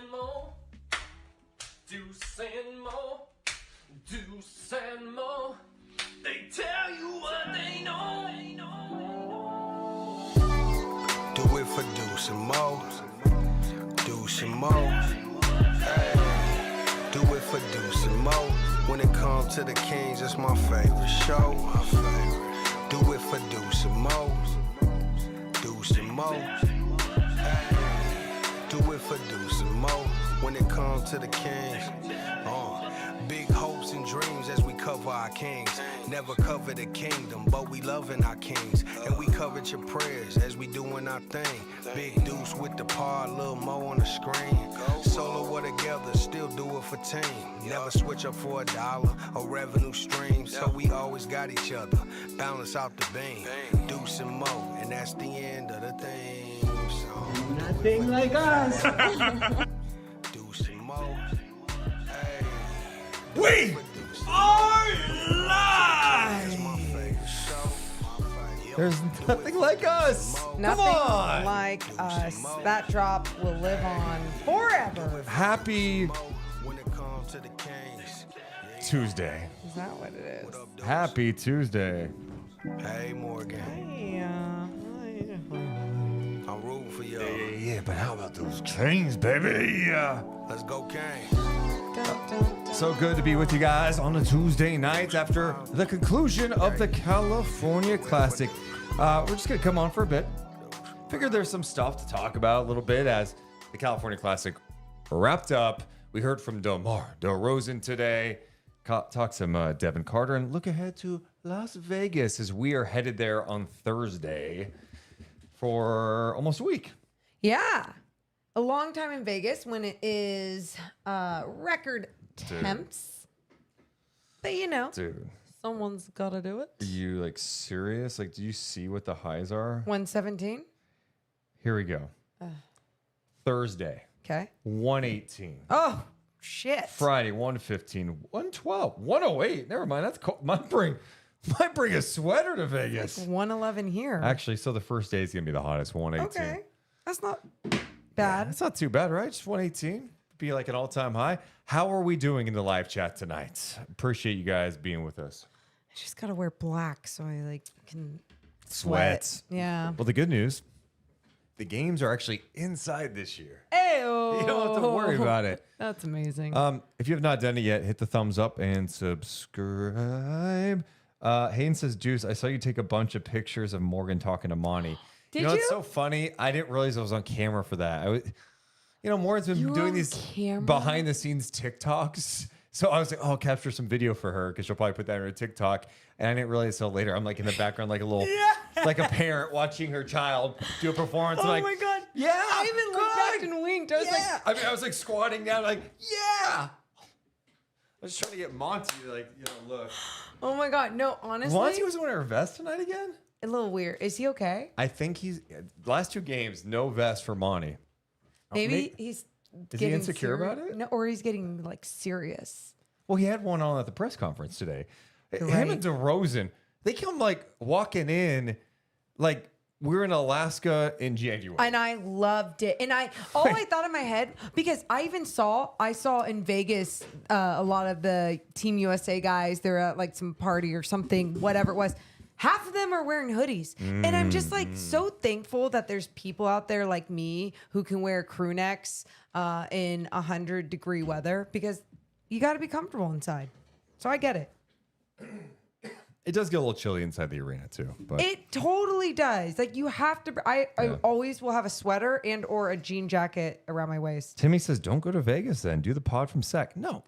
and Mo, Deuce and Mo, Deuce and Mo. They tell you what they know. Do it for Deuce and Mo, Deuce and Mo. Hey, do it for Deuce and Mo. When it comes to the Kings, it's my favorite show. Do it for Deuce and Mo, Deuce and Mo. Hey, do it for Deuce and Mo. When it comes to the Kings, big hopes and dreams as we cover our Kings. Never cover the kingdom, but we loving our Kings. And we covered your prayers as we doing our thing. Big Deuce with the pod, Lil Mo on the screen. Solo or together, still do it for team. Never switch up for $1 or revenue stream. So we always got each other, balance out the beam. Deuce and Mo, and that's the end of the thing. Nothing like us. Deuce and Mo. Hey. We are live! There's nothing like us. Nothing Come on. like us. That drop will live on forever. Happy Tuesday. Is that what it is? Happy Tuesday. Hey, Morgan. Yeah. I'm rooting for y'all. Yeah, but how about those Kings, baby? Let's go, Kings. So good to be with you guys on a Tuesday night after the conclusion of the California Classic. We're just going to come on for a bit. Figured there's some stuff to talk about a little bit as the California Classic wrapped up. We heard from DeMar DeRozan today. Talk some Devin Carter and look ahead to Las Vegas as we are headed there on Thursday for almost a week. Yeah. A long time in Vegas when it is record temps. But you know, Dude, someone's got to do it. are you like serious? Like, do you see what the highs are? 117. Here we go. Thursday, Okay. 118. Oh, shit. Friday, 115, 112, 108. Never mind. That's cold. Might bring a sweater to Vegas. 111 here. Actually, so the first day is going to be the hottest, 118. Okay. That's not bad. That's not too bad, right? Just 118. Be like an all-time high. How are we doing in the live chat tonight? Appreciate you guys being with us. I just got to wear black so I like can Sweat. Yeah. Well, the good news, the games are actually inside this year. Ew. You don't have to worry about it. That's amazing. If you have not done it yet, hit the thumbs up and subscribe. Hayden says, Juice, I saw you take a bunch of pictures of Morgan talking to Monty. Did you know, you? it's so funny. I didn't realize I was on camera for that. Morgan's been doing these camera? behind the scenes TikToks. So I was like, oh, I'll capture some video for her because she'll probably put that in her TikTok. And I didn't realize until later. I'm like in the background, like a little, like a parent watching her child do a performance. Oh I'm like, my God. Yeah. I even looked back and winked. I was like, I was like squatting down, like, yeah. I was trying to get Monty to look. oh my God. No, honestly. Monty was wearing her vest tonight again? A little weird. Is he okay? I think he's last two games, no vest for Monty. Maybe he's Is he insecure about it? No, or he's getting like serious. Well, he had one on at the press conference today. You're Him right. and DeRozan, they come like walking in like we're in Alaska in January. And I loved it. And I thought in my head, because I saw in Vegas a lot of the Team USA guys, they're at like some party or something, whatever it was. Half of them are wearing hoodies. And I'm just like so thankful that there's people out there like me who can wear crew necks in 100-degree weather because you got to be comfortable inside. So I get it. It does get a little chilly inside the arena too. But It totally does. Like you have to, I always will have a sweater and or a jean jacket around my waist. Timmy says, don't go to Vegas then. Do the pod from Sec. No,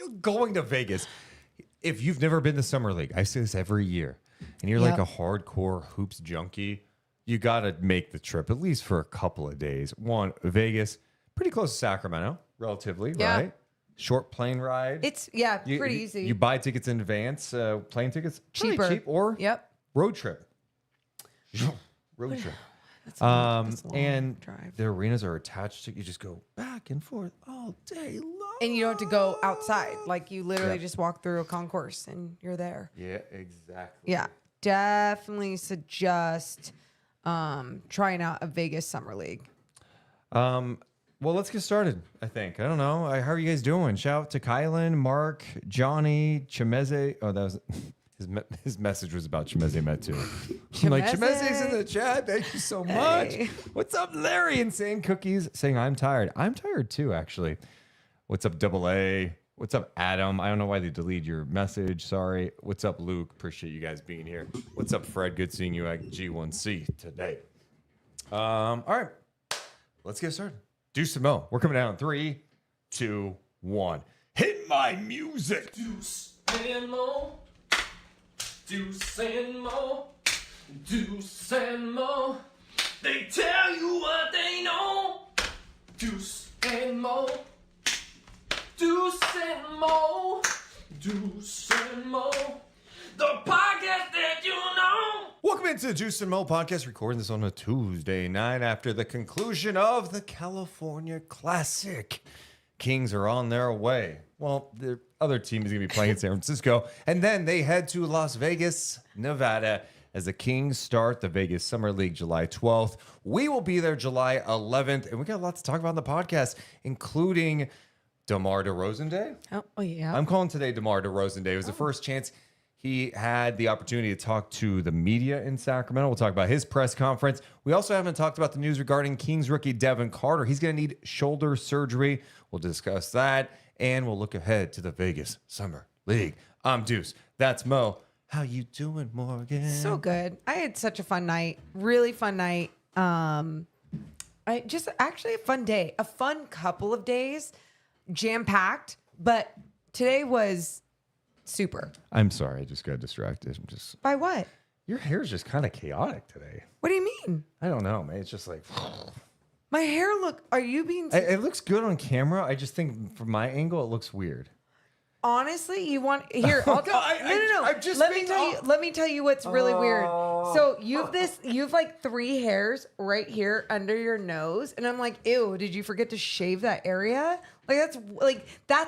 you're going to Vegas. If you've never been to Summer League, I say this every year, and you're like a hardcore hoops junkie, you got to make the trip at least for a couple of days. One, Vegas, pretty close to Sacramento, relatively, right? Short plane ride. It's pretty easy. You buy tickets in advance, plane tickets, pretty Cheaper. cheap, or road trip. Road trip. That's a long And drive. the arenas are attached to, you just go back and forth all day long. And you don't have to go outside. Like you literally just walk through a concourse and you're there. Yeah, exactly. Yeah. Definitely suggest trying out a Vegas Summer League. Well, Well, let's get started, I think. I don't know. How are you guys doing? Shout out to Kylan, Mark, Johnny, Chimeze. Oh, that was his message was about Chimeze Met too. I'm like, Chimeze's in the chat. Thank you so much. Hey. What's up, Larry? Insane Cookies saying I'm tired. I'm tired too, actually. What's up, Double A? What's up, Adam? I don't know why they deleted your message. Sorry. What's up, Luke? Appreciate you guys being here. What's up, Fred? Good seeing you at G1C today. All right. Let's get started. Deuce and Mo. We're coming down in 3, 2, 1. Hit my music. Deuce and Mo. Deuce and Mo. Deuce and Mo. They tell you what they know. Deuce and Mo. Deuce and Mo. Deuce and Mo. The podcast that you know. Welcome into the Deuce and Mo podcast. Recording this on a Tuesday night after the conclusion of the California Classic. Kings are on their way. Well, the other team is going to be playing in San Francisco. And then they head to Las Vegas, Nevada, as the Kings start the Vegas Summer League July 12th. We will be there July 11th. And we got a lot to talk about in the podcast, including DeMar DeRozan Day. Oh yeah. I'm calling today DeMar DeRozan Day. It was the first chance he had the opportunity to talk to the media in Sacramento. We'll talk about his press conference. We also haven't talked about the news regarding Kings rookie Devin Carter. He's going to need shoulder surgery. We'll discuss that, and we'll look ahead to the Vegas Summer League. I'm Deuce. That's Mo. How you doing, Morgan? So good. I had such a fun night. Really fun night. I just actually a fun day. A fun couple of days. Jam-packed, but today was super. I'm sorry. I just got distracted. By what? Your hair is just kind of chaotic today. What do you mean? I don't know, man. It's just like... My hair are you being... It looks good on camera. I just think from my angle, it looks weird. Honestly, you want... Here, no. I'm just let being- me tell you what's really weird. So you've like 3 hairs right here under your nose. And I'm like, ew, did you forget to shave that area? That's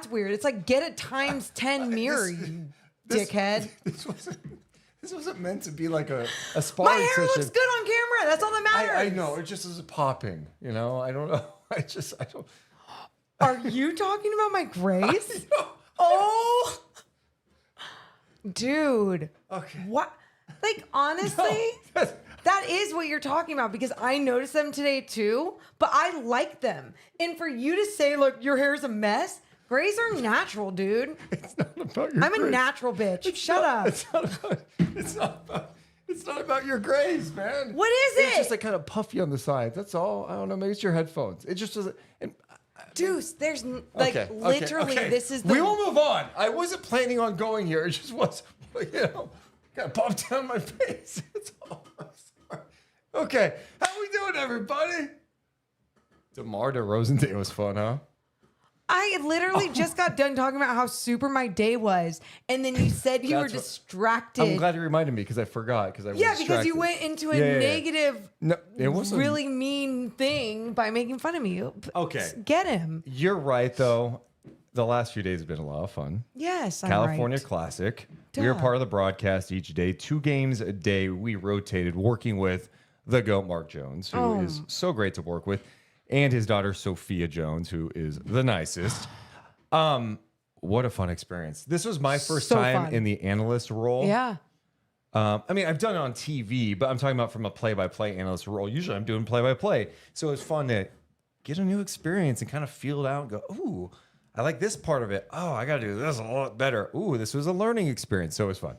weird. It's like, get a times 10 mirror, you dickhead. This wasn't meant to be like a My sparring hair session. looks good on camera. That's all that matters. I know. It just is popping. You know, I don't know. I don't. Are you talking about my grace? No. Oh, dude. Okay. What? Like, honestly, that is what you're talking about because I noticed them today too, but I like them. And for you to say, look, your hair's a mess, grays are natural, dude. It's not about your I'm a grays. natural bitch. Shut up. It's not about your grays, man. What is It's it? just like kind of puffy on the side. That's all. I don't know. Maybe it's your headphones. It just doesn't. Deuce, there's Okay, literally, okay. this is the... We will move on. I wasn't planning on going here. It just was, got popped down my face. It's all. I'm sorry. Okay, how we doing, everybody? DeMar DeRozan Day was fun, huh? I literally just got done talking about how super my day was, and then you said you were That's what- distracted. I'm glad you reminded me because I forgot because I was Yeah, because you distracted. went into a Yeah. negative, No, it wasn't really mean thing by making fun of me. Okay. Get him. You're right, though. The last few days have been a lot of fun. Yes, I'm California right. Classic. Duh. We were part of the broadcast each day, 2 games a day. We rotated working with the GOAT Mark Jones, who is so great to work with, and his daughter Sophia Jones, who is the nicest. What a fun experience. This was my first So time fun. in the analyst role. Yeah. I mean, I've done it on TV, but I'm talking about from a play-by-play analyst role. Usually I'm doing play-by-play. So it was fun to get a new experience and kind of feel it out and go, ooh, I like this part of it. Oh, I got to do this a lot better. Ooh, this was a learning experience. So it was fun.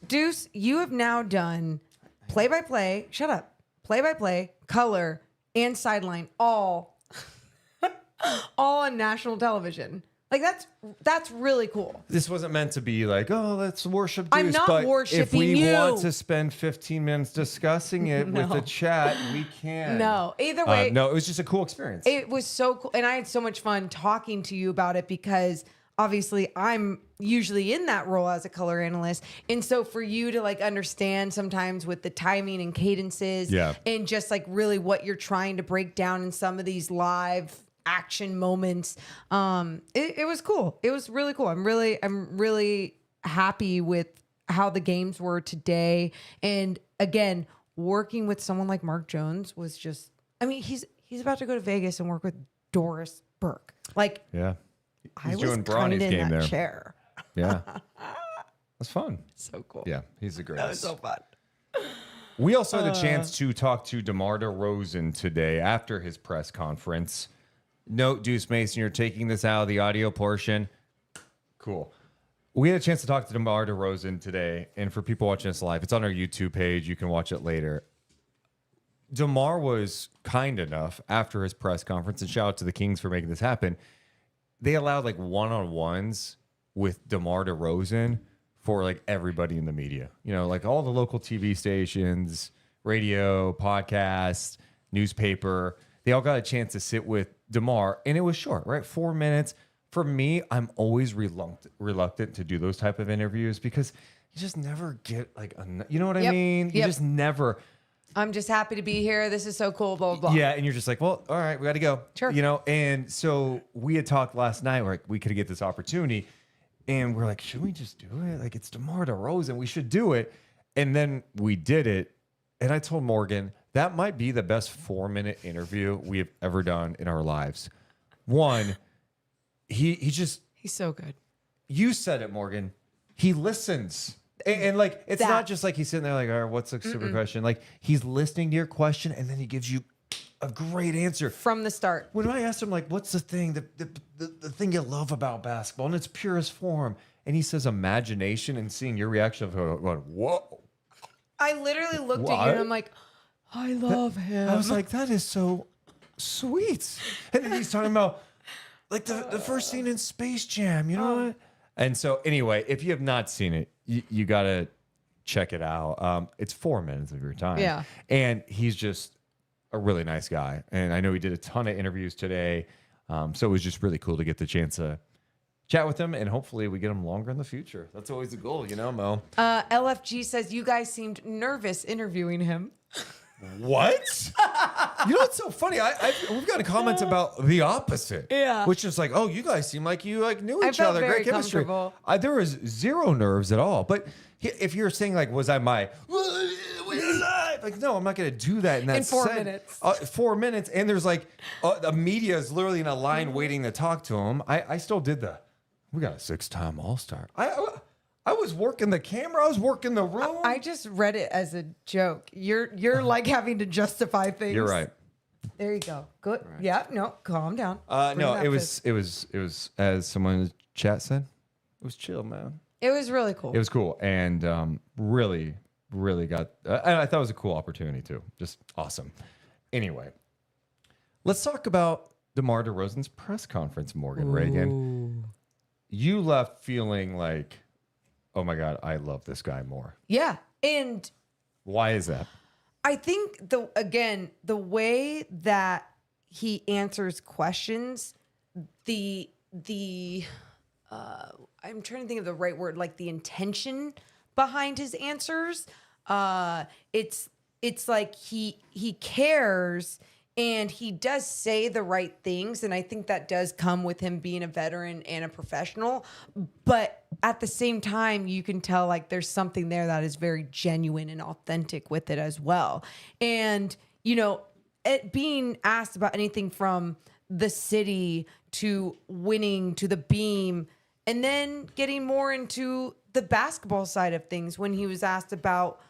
Deuce, you have now done play-by-play, shut up, play-by-play, color, and sideline, all on national television. Like, that's really cool. This wasn't meant to be like, oh, let's worship Deuce. I'm not but worshiping if we you. want to spend 15 minutes discussing it with the chat, we can. No, either way. No, it was just a cool experience. It was so cool. And I had so much fun talking to you about it because obviously I'm usually in that role as a color analyst. And so for you to like understand sometimes with the timing and cadences and just like really what you're trying to break down in some of these live action moments, it was cool. It was really cool. I'm really happy with how the games were today. And again, working with someone like Mark Jones was just, I mean, he's about to go to Vegas and work with Doris Burke. Like, Yeah. I He's was doing kind Bronny's of in game that there. chair. Yeah. That's fun. So cool. Yeah, he's the greatest. That was so fun. We also had a chance to talk to DeMar DeRozan today after his press conference. Note, Deuce Mason, you're taking this out of the audio portion. Cool. We had a chance to talk to DeMar DeRozan today, and for people watching us live, it's on our YouTube page. You can watch it later. DeMar was kind enough after his press conference, and shout out to the Kings for making this happen. They allowed like one-on-ones with DeMar DeRozan for like everybody in the media, you know, like all the local TV stations, radio, podcasts, newspaper. They all got a chance to sit with DeMar, and it was short, right? 4 minutes. For me, I'm always reluctant to do those type of interviews because you just never get like, you know what I mean? You just never. I'm just happy to be here. This is so cool, blah, blah, blah. Yeah, and you're just like, well, all right, we got to go. Sure. You know, and so we had talked last night where we could get this opportunity, and we're like, should we just do it? Like, it's DeMar DeRozan. We should do it. And then we did it, and I told Morgan, that might be the best 4-minute interview we have ever done in our lives. One, he's so good. you said it, Morgan. He listens. And like, it's not just like he's sitting there like, all right, what's the super question? Like, he's listening to your question, and then he gives you a great answer. From the start. When I asked him, like, what's the thing, the thing you love about basketball in its purest form? And he says imagination, and seeing your reaction of going, whoa. I literally looked at you, and I'm like, I love him. I was like, that is so sweet. And then he's talking about, like, the first scene in Space Jam, you know what? And so, anyway, if you have not seen it, you got to check it out. It's 4 minutes of your time. Yeah. And he's just a really nice guy. And I know he did a ton of interviews today. So it was just really cool to get the chance to chat with him. And hopefully we get him longer in the future. That's always the goal, you know, Mo? LFG says you guys seemed nervous interviewing him. What? You know what's so funny? We've got comments about the opposite. Yeah. Which is like, oh, you guys seem like you like knew I each felt other. very Great chemistry. comfortable. There was zero nerves at all. But if you're saying like, was I my like, no, I'm not going to do that in that In 4 set. minutes. 4 minutes, and there's like the media is literally in a line waiting to talk to him. I still did the. We got a 6-time All-Star. I was working the camera. I was working the room. I just read it as a joke. You're like having to justify things. You're right. There you go. Good. Right. Yeah. No. Calm down. No, it was as someone in the chat said, it was chill, man. It was really cool. It was cool, and really got. And I thought it was a cool opportunity too. Just awesome. Anyway, let's talk about DeMar DeRozan's press conference. Morgan Reagan, you left feeling like, oh my God, I love this guy more. Yeah, and why is that? I think the way that he answers questions, I'm trying to think of the right word, like the intention behind his answers. It's like he cares, and he does say the right things, and I think that does come with him being a veteran and a professional. But at the same time, you can tell like there's something there that is very genuine and authentic with it as well. And you know, being asked about anything from the city to winning to the beam, and then getting more into the basketball side of things when he was asked about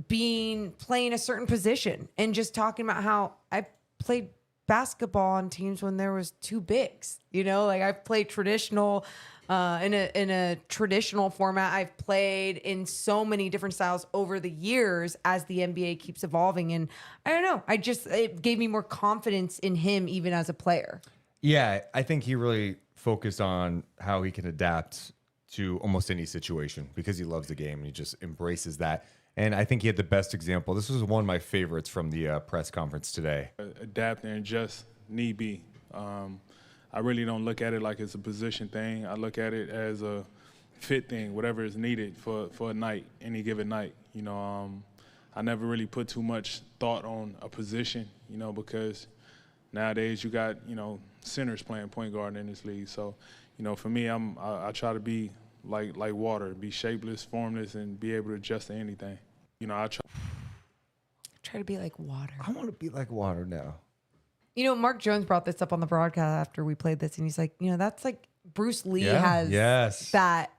playing a certain position, and just talking about how I played basketball on teams when there was two bigs, you know, like I've played traditional in a traditional format. I've played in so many different styles over the years as the NBA keeps evolving. And I don't know, it gave me more confidence in him even as a player. Yeah, I think he really focused on how he can adapt to almost any situation because he loves the game and he just embraces that. And I think he had the best example. This was one of my favorites from the press conference today. Adapt and adjust need be. I really don't look at it like it's a position thing. I look at it as a fit thing, whatever is needed for a night, any given night. You know, I never really put too much thought on a position, you know, because nowadays you got, you know, centers playing point guard in this league. So, you know, for me, I try to be like water, be shapeless, formless, and be able to adjust to anything. You know, I try to be like water. I want to be like water now. You know, Mark Jones brought this up on the broadcast after we played this, and he's like, you know, that's like Bruce Lee has that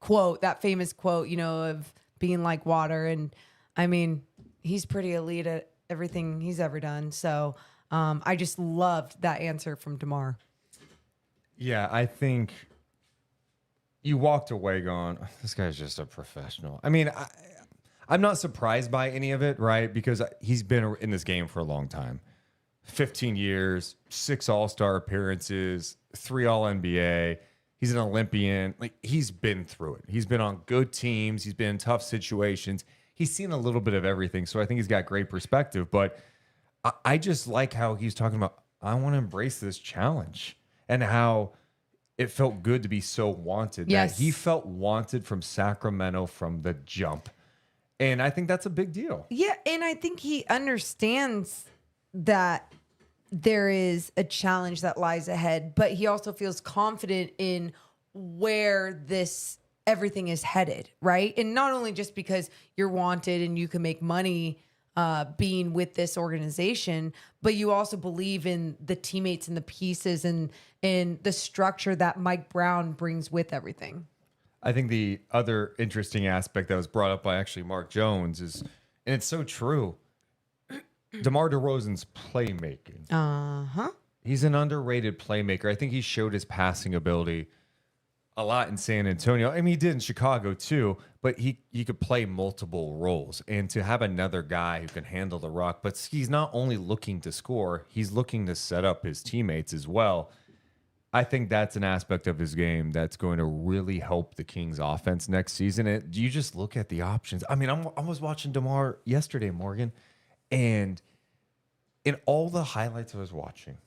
quote, that famous quote, you know, of being like water. And I mean, he's pretty elite at everything he's ever done. So I just loved that answer from DeMar. Yeah, I think you walked away going, this guy's just a professional. I mean, I'm not surprised by any of it, right? Because he's been in this game for a long time. 15 years, 6 All-Star appearances, 3 All-NBA. He's an Olympian. Like, he's been through it. He's been on good teams. He's been in tough situations. He's seen a little bit of everything. So I think he's got great perspective. But I just like how he's talking about, I want to embrace this challenge, and how it felt good to be so wanted. Yes. That he felt wanted from Sacramento from the jump. And I think that's a big deal. Yeah, and I think he understands that there is a challenge that lies ahead, but he also feels confident in where everything is headed, right? And not only just because you're wanted and you can make money being with this organization, but you also believe in the teammates and the pieces and the structure that Mike Brown brings with everything. I think the other interesting aspect that was brought up by actually Mark Jones is, and it's so true, DeMar DeRozan's playmaking. He's an underrated playmaker. I think he showed his passing ability a lot in San Antonio. I mean, he did in Chicago too, but he could play multiple roles. And to have another guy who can handle the rock, but he's not only looking to score, he's looking to set up his teammates as well. I think that's an aspect of his game that's going to really help the Kings offense next season. You just look at the options. I mean, I was watching DeMar yesterday, Morgan, and in all the highlights I was watching,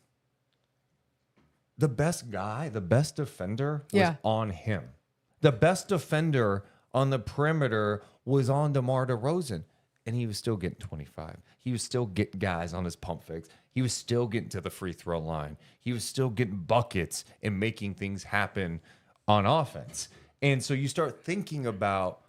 the best guy, the best defender was on him. The best defender on the perimeter was on DeMar DeRozan, and he was still getting 25. He was still getting guys on his pump fakes. He was still getting to the free throw line. He was still getting buckets and making things happen on offense. And so you start thinking about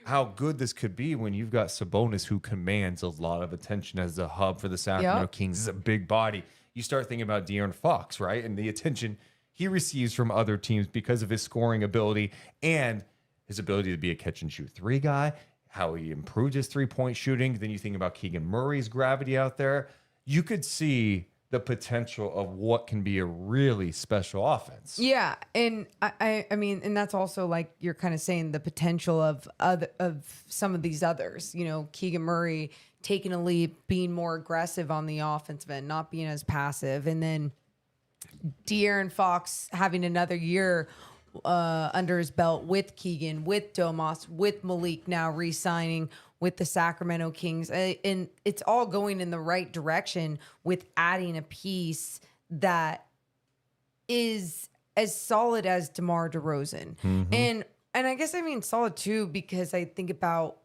how good this could be when you've got Sabonis, who commands a lot of attention as the hub for the Sacramento Kings. He's a big body. You start thinking about De'Aaron Fox, right? And the attention he receives from other teams because of his scoring ability and his ability to be a catch-and-shoot 3 guy, how he improved his three-point shooting. Then you think about Keegan Murray's gravity out there. You could see the potential of what can be a really special offense. Yeah, and I mean, and that's also like you're kind of saying the potential of some of these others. You know, Keegan Murray taking a leap, being more aggressive on the offensive end, not being as passive, and then De'Aaron Fox having another year under his belt with Keegan, with Domas, with Malik now re-signing with the Sacramento Kings. And it's all going in the right direction with adding a piece that is as solid as DeMar DeRozan. And I guess I mean solid too, because I think about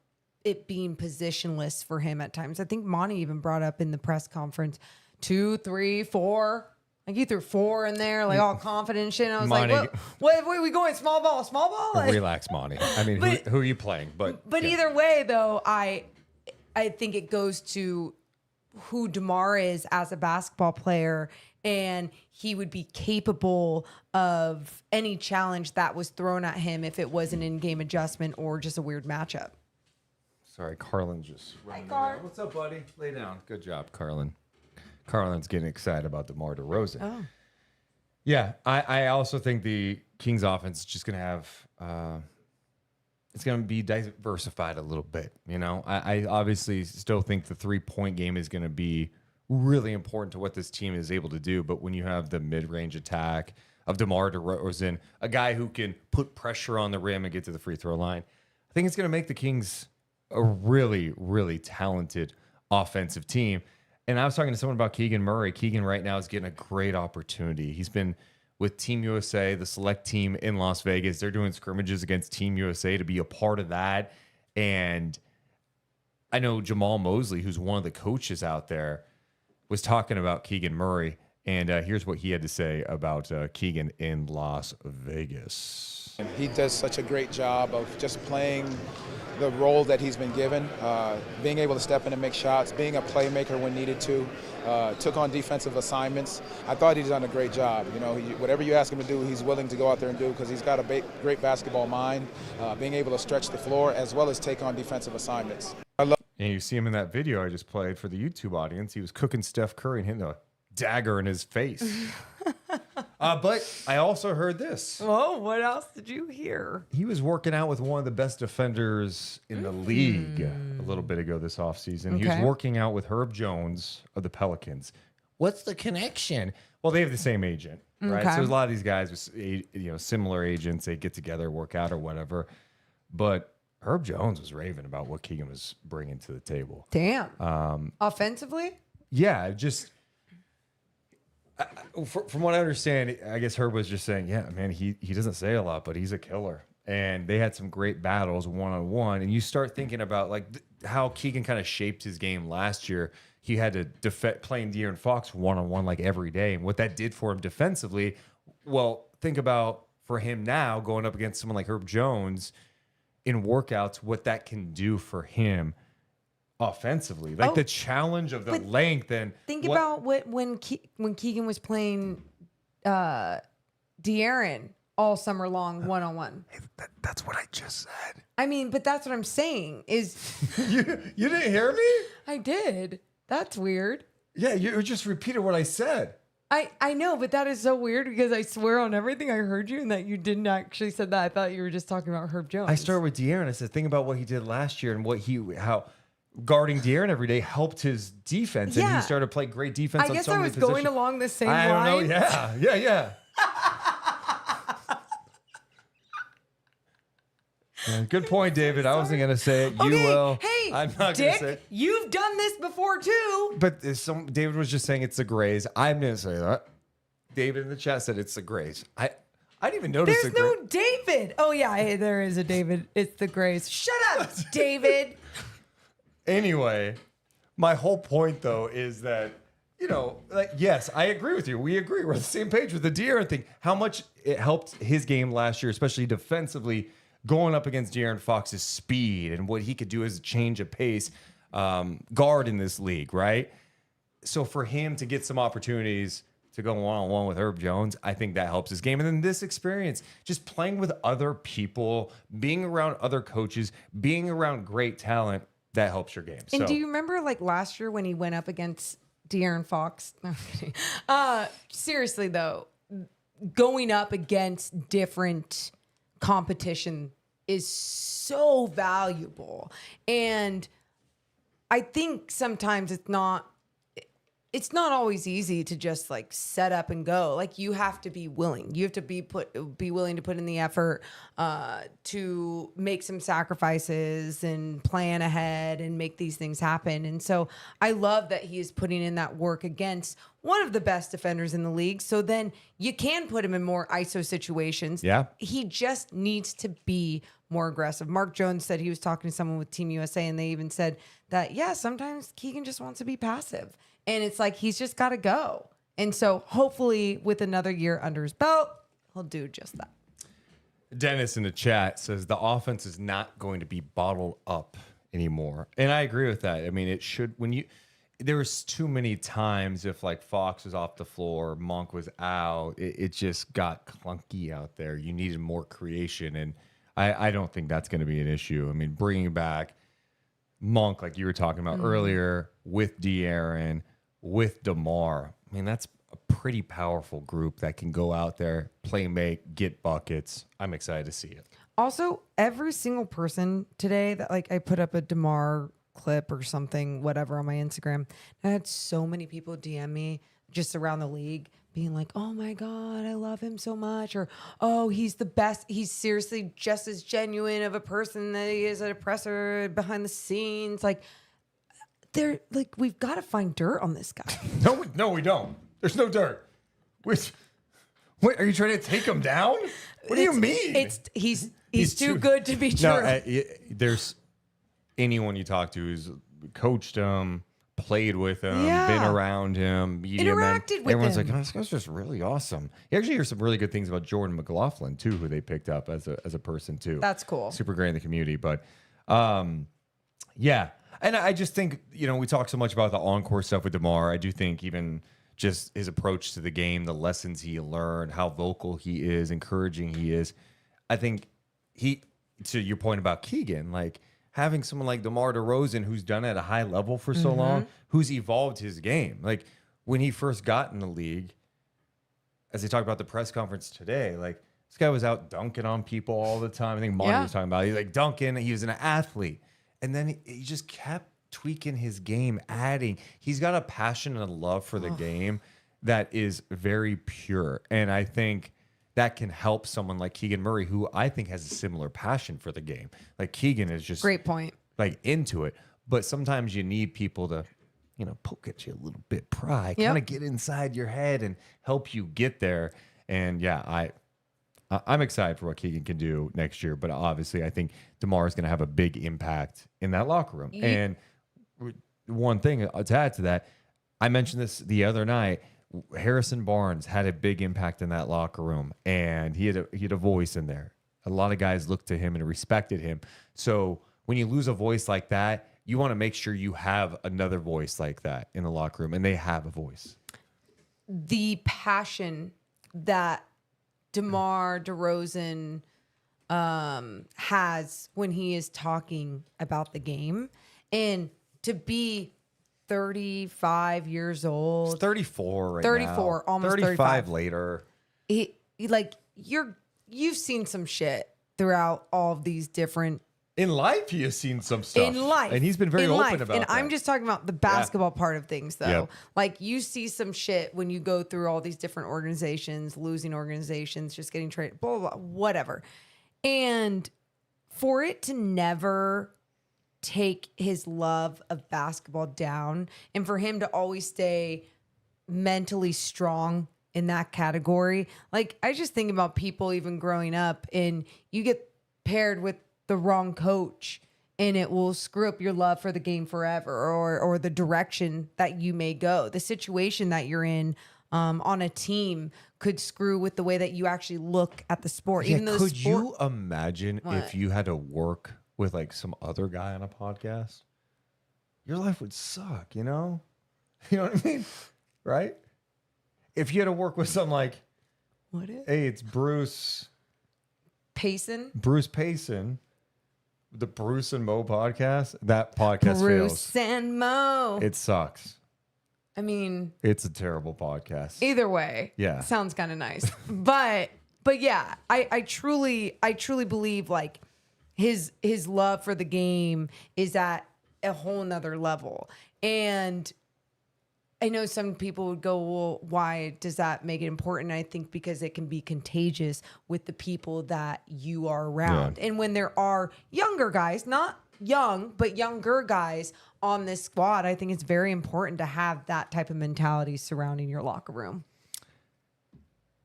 it being positionless for him at times. I think Monty even brought up in the press conference 2, 3, 4. Like he threw 4 in there, like all confident and shit. And I was Monty, like, what are we going? Small ball? Like, relax, Monty. I mean, who are you playing? But either way, though, I think it goes to who DeMar is as a basketball player, and he would be capable of any challenge that was thrown at him if it was an in-game adjustment or just a weird matchup. Sorry, Carlin just. Hi, Car. What's up, buddy? Lay down. Good job, Carlin. Carlin's getting excited about DeMar DeRozan. Oh. Yeah, I also think the Kings offense is just going to have, it's going to be diversified a little bit. You know, I obviously still think the 3-point game is going to be really important to what this team is able to do. But when you have the mid-range attack of DeMar DeRozan, a guy who can put pressure on the rim and get to the free throw line, I think it's going to make the Kings a really, really talented offensive team. And I was talking to someone about Keegan Murray. Keegan right now is getting a great opportunity. He's been with Team USA, the select team in Las Vegas. They're doing scrimmages against Team USA to be a part of that. And I know Jamahl Mosley, who's one of the coaches out there, was talking about Keegan Murray. And here's what he had to say about Keegan in Las Vegas. He does such a great job of just playing the role that he's been given, being able to step in and make shots, being a playmaker when needed to, took on defensive assignments. I thought he's done a great job. You know, whatever you ask him to do, he's willing to go out there and do because he's got a great basketball mind, being able to stretch the floor as well as take on defensive assignments. And you see him in that video I just played for the YouTube audience. He was cooking Steph Curry and hitting a dagger in his face. But I also heard this. Oh, what else did you hear? He was working out with one of the best defenders in the league a little bit ago this offseason. He was working out with Herb Jones of the Pelicans. What's the connection? Well, they have the same agent, right? So there's a lot of these guys with similar agents. They get together, work out or whatever. But Herb Jones was raving about what Keegan was bringing to the table. Damn. Offensively? Yeah, just from what I understand, I guess Herb was just saying, yeah, man, he doesn't say a lot, but he's a killer. And they had some great battles one-on-one. And you start thinking about like how Keegan kind of shaped his game last year. He had to defend playing De'Aaron Fox one-on-one like every day. And what that did for him defensively, well, think about for him now going up against someone like Herb Jones in workouts, what that can do for him offensively, like the challenge of the length. And think about when Keegan was playing De'Aaron all summer long one-on-one. Hey, that's what I just said. I mean, but that's what I'm saying is you didn't hear me? I did. That's weird. Yeah, you just repeated what I said. I know, but that is so weird because I swear on everything I heard you and that you didn't actually said that. I thought you were just talking about Herb Jones. I started with De'Aaron. I said, think about what he did last year and how guarding De'Aaron every day helped his defense. And he started playing great defense I on guess so I many was positions. going along the same I line. don't know. Yeah. Yeah, good point, David. I wasn't going to say it. You will. Hey, I'm not going to say it. You've done this before too. But David was just saying it's the Grays. I'm going to say that. David in the chat said it's the Grays. I didn't even notice There's no David. Oh yeah, hey, there is a David. It's the Grays. Shut up, David. Anyway, my whole point though is that, yes, I agree with you. We agree. We're on the same page with the De'Aaron thing. How much it helped his game last year, especially defensively, going up against De'Aaron Fox's speed and what he could do as a change of pace guard in this league, right? So for him to get some opportunities to go one-on-one with Herb Jones, I think that helps his game. And then this experience, just playing with other people, being around other coaches, being around great talent, that helps your game. And do you remember like last year when he went up against De'Aaron Fox? No, I'm kidding. Seriously though, going up against different competition is so valuable. And I think sometimes it's not always easy to just like set up and go. Like you have to be willing. You have to be willing to put in the effort to make some sacrifices and plan ahead and make these things happen. And so I love that he is putting in that work against one of the best defenders in the league. So then you can put him in more ISO situations. Yeah. He just needs to be more aggressive. Mark Jones said he was talking to someone with Team USA and they even said that, sometimes Keegan just wants to be passive. And it's like, he's just got to go. And so hopefully with another year under his belt, he'll do just that. Dennis in the chat says the offense is not going to be bottled up anymore. And I agree with that. I mean, it should, there was too many times if like Fox was off the floor, Monk was out, it just got clunky out there. You needed more creation. And I don't think that's going to be an issue. I mean, bringing back Monk, like you were talking about earlier, with De'Aaron, with DeMar. I mean, that's a pretty powerful group that can go out there, play, make, get buckets. I'm excited to see it. Also, every single person today that like I put up a DeMar clip or something, whatever, on my Instagram, I had so many people DM me just around the league being like, oh my God, I love him so much. Or, oh, he's the best. He's seriously just as genuine of a person that he is an oppressor behind the scenes. Like, they're like, we've got to find dirt on this guy. No, we don't. There's no dirt. Wait, are you trying to take him down? What do you mean? He's too good to be true. No, there's anyone you talk to who's coached him, played with him, been around him, interacted with everyone's him. like, oh, this guy's just really awesome. You actually hear some really good things about Jordan McLaughlin too, who they picked up as a person too. That's cool. Super great in the community. But Yeah. And I just think, we talk so much about the encore stuff with DeMar. I do think even just his approach to the game, the lessons he learned, how vocal he is, encouraging he is. I think to your point about Keegan, like having someone like DeMar DeRozan who's done it at a high level for so long, who's evolved his game. Like when he first got in the league, as they talked about the press conference today, like this guy was out dunking on people all the time. I think Monty was talking about it. He's like dunking. He was an athlete. And then he just kept tweaking his game, adding. He's got a passion and a love for the game that is very pure. And I think that can help someone like Keegan Murray, who I think has a similar passion for the game. Like Keegan is just great point, like into it. But sometimes you need people to, poke at you a little bit, pry, kind of get inside your head and help you get there. And yeah, I'm excited for what Keegan can do next year. But obviously, I think DeMar is going to have a big impact in that locker room. And one thing to add to that, I mentioned this the other night. Harrison Barnes had a big impact in that locker room, and he had a voice in there. A lot of guys looked to him and respected him. So when you lose a voice like that, you want to make sure you have another voice like that in the locker room, and they have a voice. The passion that DeMar DeRozan has when he is talking about the game, and to be 35 years old. He's 34 right 34, now. almost 35 later. You've seen some shit throughout all of these different. In life, he has seen some stuff. In life. And he's been very open about and that. I'm just talking about the basketball part of things, though. Yep. Like, you see some shit when you go through all these different organizations, losing organizations, just getting traded, blah, blah, blah, whatever. And for it to never take his love of basketball down, and for him to always stay mentally strong in that category. Like, I just think about people even growing up, and you get paired with the wrong coach and it will screw up your love for the game forever, or the direction that you may go. The situation that you're in on a team could screw with the way that you actually look at the sport. Even though could you imagine if you had to work with like some other guy on a podcast? Your life would suck, you know? You know what I mean? Right? If you had to work with some like, hey, it's Bruce Payson, the Bruce and Mo podcast, that podcast Bruce fails. and Mo. It sucks. I mean, it's a terrible podcast. Either way, sounds kind of nice. but yeah, I truly believe like his love for the game is at a whole nother level. And I know some people would go, well, why does that make it important? I think because it can be contagious with the people that you are around. Yeah. And when there are younger guys, not young, but younger guys on this squad, I think it's very important to have that type of mentality surrounding your locker room.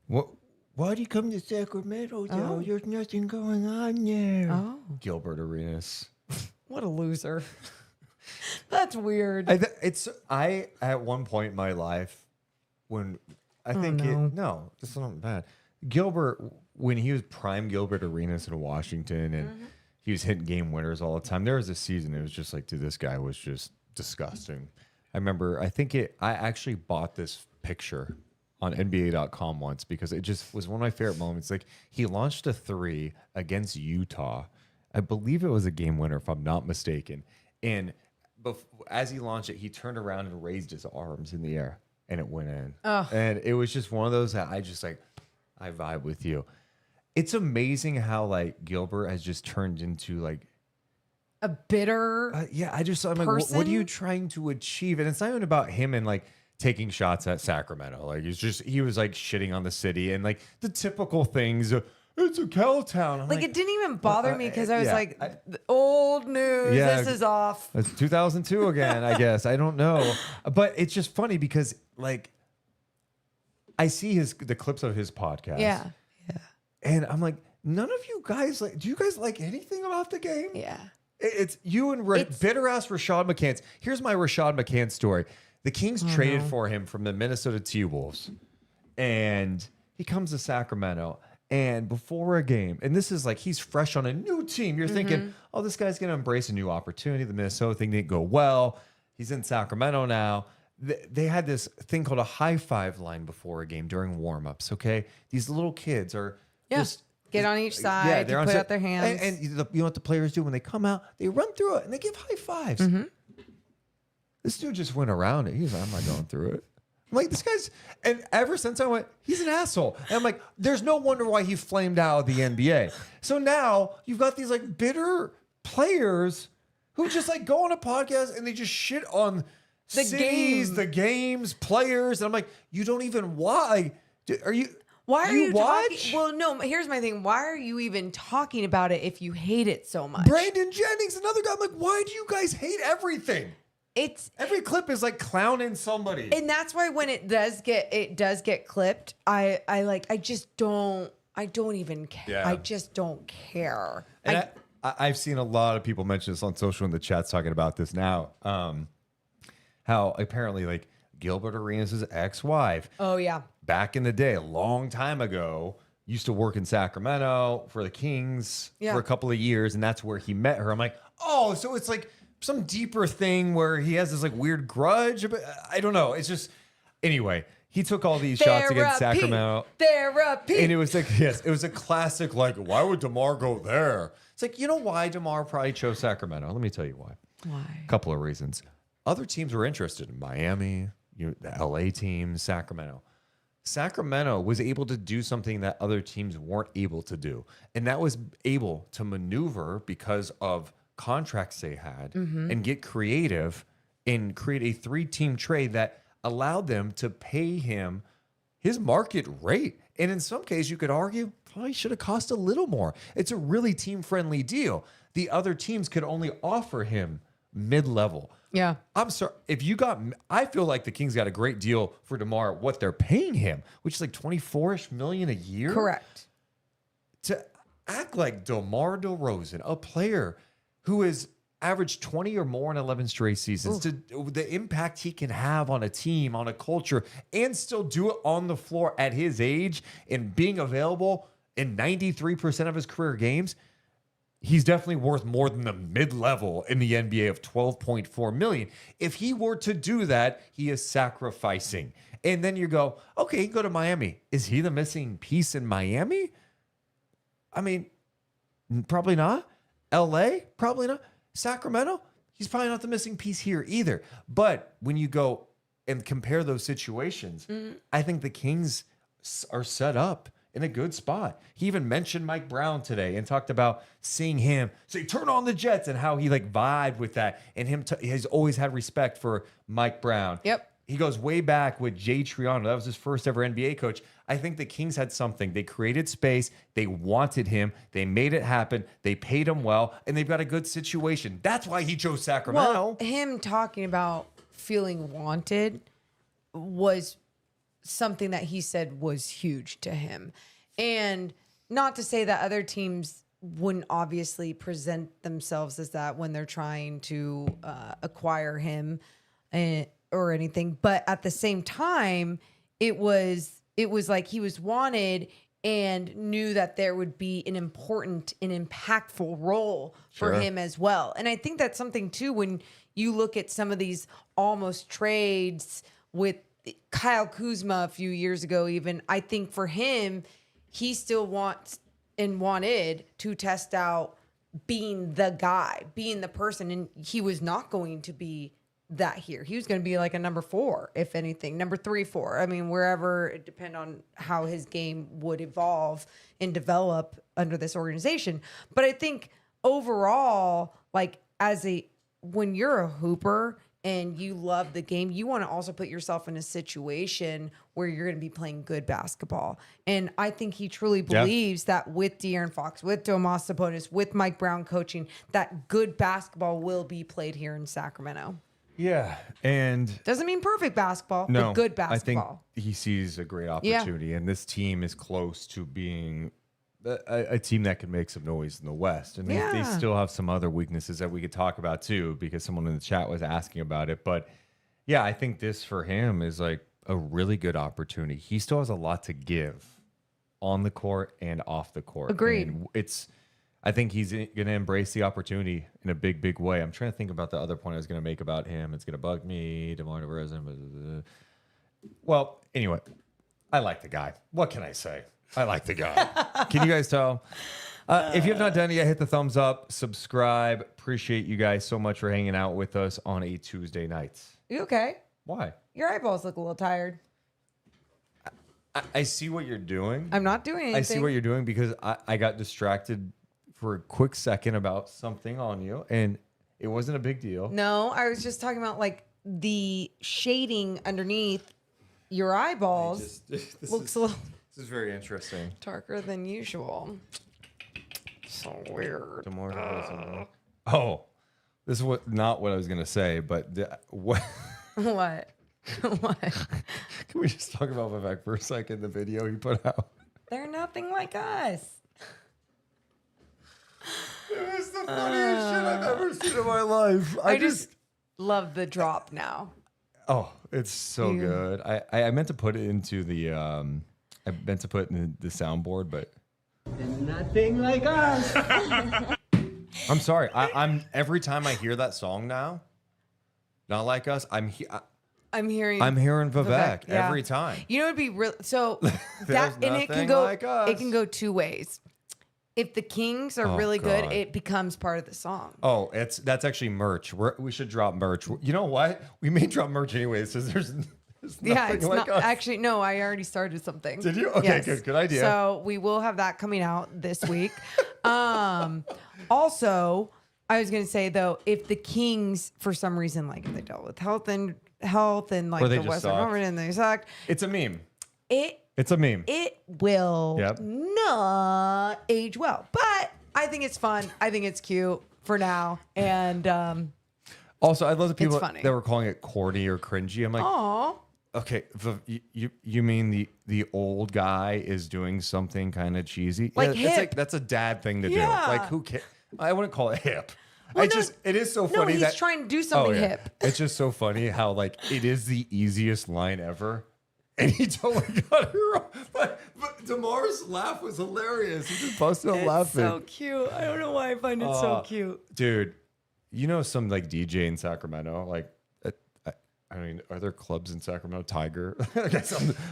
Why do you come to Sacramento, though? Oh. There's nothing going on there. Oh. Gilbert Arenas. What a loser. That's weird. I at one point in my life, when I think this is not bad. Gilbert, when he was prime Gilbert Arenas in Washington, and he was hitting game winners all the time. There was a season it was just like, dude, this guy was just disgusting. I remember, I actually bought this picture on NBA.com once because it just was one of my favorite moments. Like, he launched a 3 against Utah. I believe it was a game winner, if I'm not mistaken. And as he launched it, he turned around and raised his arms in the air, and it went in. Oh. And it was just one of those that I just like, I vibe with you. It's amazing how like Gilbert has just turned into like a bitter. I'm like, what are you trying to achieve? And it's not even about him and like taking shots at Sacramento. Like he was like shitting on the city and like the typical things. It's a Cal town. Like, it didn't even bother me because I was old news. Yeah, this is off. It's 2002 again, I guess. I don't know. But it's just funny because, like, I see the clips of his podcast. Yeah. And I'm like, none of you guys, like, do you guys like anything about the game? Yeah. It's you and bitter-ass Rashad McCants. Here's my Rashad McCants story. The Kings traded for him from the Minnesota T-Wolves. And he comes to Sacramento. And before a game, and this is like he's fresh on a new team. You're thinking, oh, this guy's going to embrace a new opportunity. The Minnesota thing didn't go well. He's in Sacramento now. They had this thing called a high five line before a game during warmups. Okay, these little kids are just get on each side. they're put on out their hands. and you know what the players do when they come out? They run through it and they give high fives. This dude just went around it. He's like, I'm not going through it. I'm like, this guy's, and ever since I went, he's an asshole. And I'm like, there's no wonder why he flamed out of the NBA. So now you've got these like bitter players who just like go on a podcast and they just shit on The cities, game. the games, players. And I'm like, you don't even watch. Are you? Why are you watch? talking? Well, no, here's my thing. Why are you even talking about it if you hate it so much? Brandon Jennings, another guy. I'm like, why do you guys hate everything? Every clip is like clowning somebody. And that's why when it does get clipped, I don't even care. Yeah. I just don't care. And I've seen a lot of people mention this on social in the chats talking about this now. How apparently like Gilbert Arenas' ex-wife. Oh yeah. Back in the day, a long time ago, used to work in Sacramento for the Kings for a couple of years, and that's where he met her. I'm like, oh, so it's like some deeper thing where he has this like weird grudge. But I don't know. It's just anyway. He took all these shots against Sacramento. Therapy. And it was like, yes, it was a classic, like, why would DeMar go there? It's like, you know why DeMar probably chose Sacramento? Let me tell you why. Why? A couple of reasons. Other teams were interested in Miami, the LA team, Sacramento. Sacramento was able to do something that other teams weren't able to do. And that was able to maneuver because of contracts they had and get creative and create a 3-team trade that allowed them to pay him his market rate. And in some cases, you could argue, probably should have cost a little more. It's a really team-friendly deal. The other teams could only offer him mid-level. Yeah. I'm sorry. I feel like the Kings got a great deal for DeMar, what they're paying him, which is like $24 million a year. Correct. To act like DeMar DeRozan, a player who has averaged 20 or more in 11 straight seasons, to the impact he can have on a team, on a culture, and still do it on the floor at his age and being available in 93% of his career games, he's definitely worth more than the mid-level in the NBA of $12.4 million. If he were to do that, he is sacrificing. And then you go, okay, he can go to Miami. Is he the missing piece in Miami? I mean, probably not. LA? Probably not. Sacramento? He's probably not the missing piece here either. But when you go and compare those situations, I think the Kings are set up in a good spot. He even mentioned Mike Brown today and talked about seeing him say, turn on the Jets, and how he like vibed with that. And he's always had respect for Mike Brown. Yep. He goes way back with Jay Triano. That was his first ever NBA coach. I think the Kings had something. They created space. They wanted him. They made it happen. They paid him well, and they've got a good situation. That's why he chose Sacramento. Well, him talking about feeling wanted was something that he said was huge to him. And not to say that other teams wouldn't obviously present themselves as that when they're trying to acquire him or anything. But at the same time, it was like he was wanted and knew that there would be an important and impactful role for him as well. And I think that's something too, when you look at some of these almost trades with Kyle Kuzma a few years ago, even, I think for him, he still wants and wanted to test out being the guy, being the person. And he was not going to be that here. He was going to be like a number 4, if anything, number 3, 4. I mean, wherever, it depend on how his game would evolve and develop under this organization. But I think overall, like when you're a hooper and you love the game, you want to also put yourself in a situation where you're going to be playing good basketball. And I think he truly believes that with De'Aaron Fox, with Domas Sabonis, with Mike Brown coaching, that good basketball will be played here in Sacramento. Yeah, and Doesn't mean perfect basketball, but good basketball. I think he sees a great opportunity, and this team is close to being a team that can make some noise in the West. And they still have some other weaknesses that we could talk about too, because someone in the chat was asking about it. But yeah, I think this for him is like a really good opportunity. He still has a lot to give. on the court and off the court. Agreed. And I think he's going to embrace the opportunity in a big, big way. I'm trying to think about the other point I was going to make about him. It's going to bug me. DeMar DeRozan. Well, anyway, I like the guy. What can I say? I like the guy. Can you guys tell? If you have not done it yet, hit the thumbs up, subscribe. Appreciate you guys so much for hanging out with us on a Tuesday night. You okay? Why? Your eyeballs look a little tired. I see what you're doing. I'm not doing anything. I see what you're doing because I got distracted for a quick second about something on you, and it wasn't a big deal. No, I was just talking about like the shading underneath your eyeballs looks a little This is very interesting. darker than usual. So weird. DeMar DeRozan. Oh, this is not what I was gonna say, but what? What? What? Can we just talk about Vivek for a second? The video he put out. They're nothing like us. It was the funniest shit I've ever seen in my life. I just love the drop now. Oh, it's so good. I meant to put it into the I meant to put it in the soundboard, but They're nothing like us. I'm sorry. I'm every time I hear that song now, Not Like Us, I'm hearing Vivek yeah. every time. You know, it'd be real. So There's and it can nothing go. like us. It can go two ways. If the Kings are really God. good, it becomes part of the song. Oh, that's actually merch. We should drop merch. You know what? We may drop merch anyway, so there's Yeah, nothing it's like not us. actually. No, I already started something. Did you? Okay, good idea. So we will have that coming out this week. Also, I was going to say though, if the Kings for some reason, like if they dealt with health and like Or they the just Western sucked. Conference and they sucked, It's a meme. it It's a meme. will Yep. not age well. But I think it's fun. I think it's cute for now. And Also, I love the people funny. that were calling it corny or cringy. I'm like, aw. okay, you mean the old guy is doing something kind of cheesy? Like it's hip. like that's a dad thing to Yeah. do. Like who cares? I wouldn't call it hip. Well, It is so no, funny he's that trying to do something hip. It's just so funny how like it is the easiest line ever. And he totally got it wrong. But DeMar's laugh was hilarious. He just busted out laughing. So cute. I don't know why I find it so cute. Dude, you know some like DJ in Sacramento? Like, I mean, are there clubs in Sacramento? Tiger?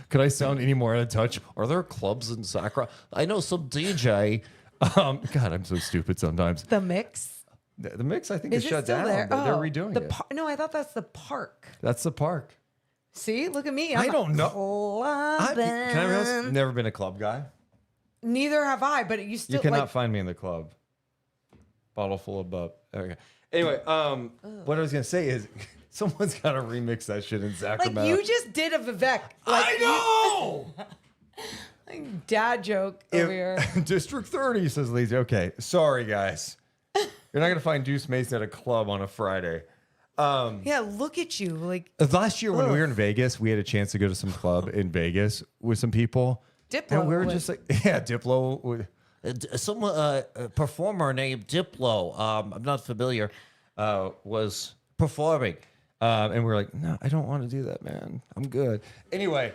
Could I sound any more out of touch? Are there clubs in Sacramento? I know some DJ. God, I'm so stupid sometimes. The Mix. The Mix, I think, Is is it shut still down. there? They're redoing it. No, I thought that's the park. That's the park. See, look at me. I I'm don't know. clubbing. Can I be honest? Never been a club guy. Neither have I, but you still You cannot like, find me in the club. Bottle full of bub. Okay. Anyway, what I was gonna say is someone's got to remix that shit in Sacramento. like you just did a Vivek. I know. Like dad joke over here. District 30 says Lazy. Okay, sorry guys. You're not gonna find Deuce Mason at a club on a Friday. Yeah, look at you. Like Last year when we were in Vegas, we had a chance to go to some club in Vegas with some people. Diplo And we were was- just like, yeah, Diplo. Some performer named Diplo, I'm not familiar, was performing. And we were like, no, I don't want to do that, man. I'm good. Anyway,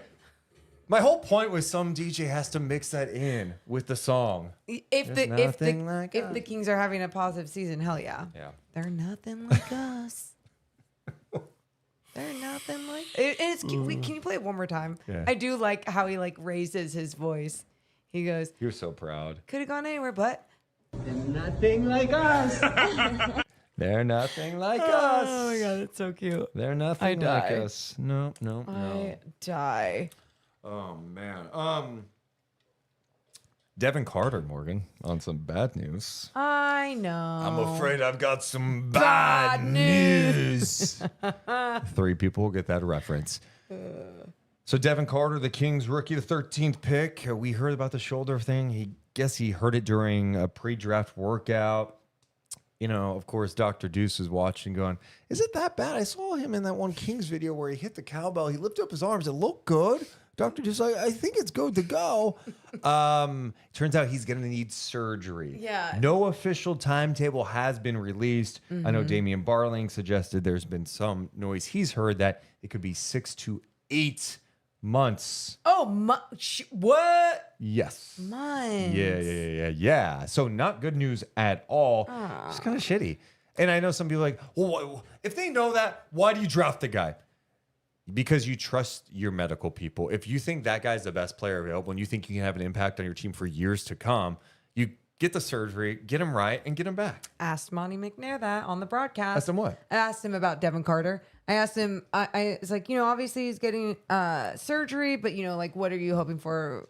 my whole point was some DJ has to mix that in with the song. if There's the nothing like if us. the Kings are having a positive season, hell yeah. Yeah. They're nothing like us. They're nothing like. Can you play it one more time? Yeah. I do like how he like raises his voice. He goes, You're so proud. could have gone anywhere, but They're nothing like us. They're nothing like us. oh my god, it's so cute. They're nothing I like die. us. No. I die. Oh man. Devin Carter, Morgan, on some bad news. I know. I'm afraid I've got some Bad bad news. 3 people will get that reference. So Devin Carter, the Kings rookie, the 13th pick. We heard about the shoulder thing. He heard it during a pre-draft workout. You know, of course, Dr. Deuce is watching going, is it that bad? I saw him in that one Kings video where he hit the cowbell. He lifted up his arms. It looked good. Dr. Deuce, I think it's good to go. Turns out he's going to need surgery. Yeah. No official timetable has been released. I know Damian Barling suggested there's been some noise. He's heard that it could be 6 to 8 months. Oh, what? Yes. Months. Yeah. So not good news at all. It's kind of shitty. And I know some people are like, well, if they know that, why do you draft the guy? Because you trust your medical people. If you think that guy's the best player available and you think you can have an impact on your team for years to come, you get the surgery, get him right, and get him back. Asked Monte McNair that on the broadcast. Asked him what? I asked him about Devin Carter. I asked him, I was like, obviously he's getting surgery, but, like, what are you hoping for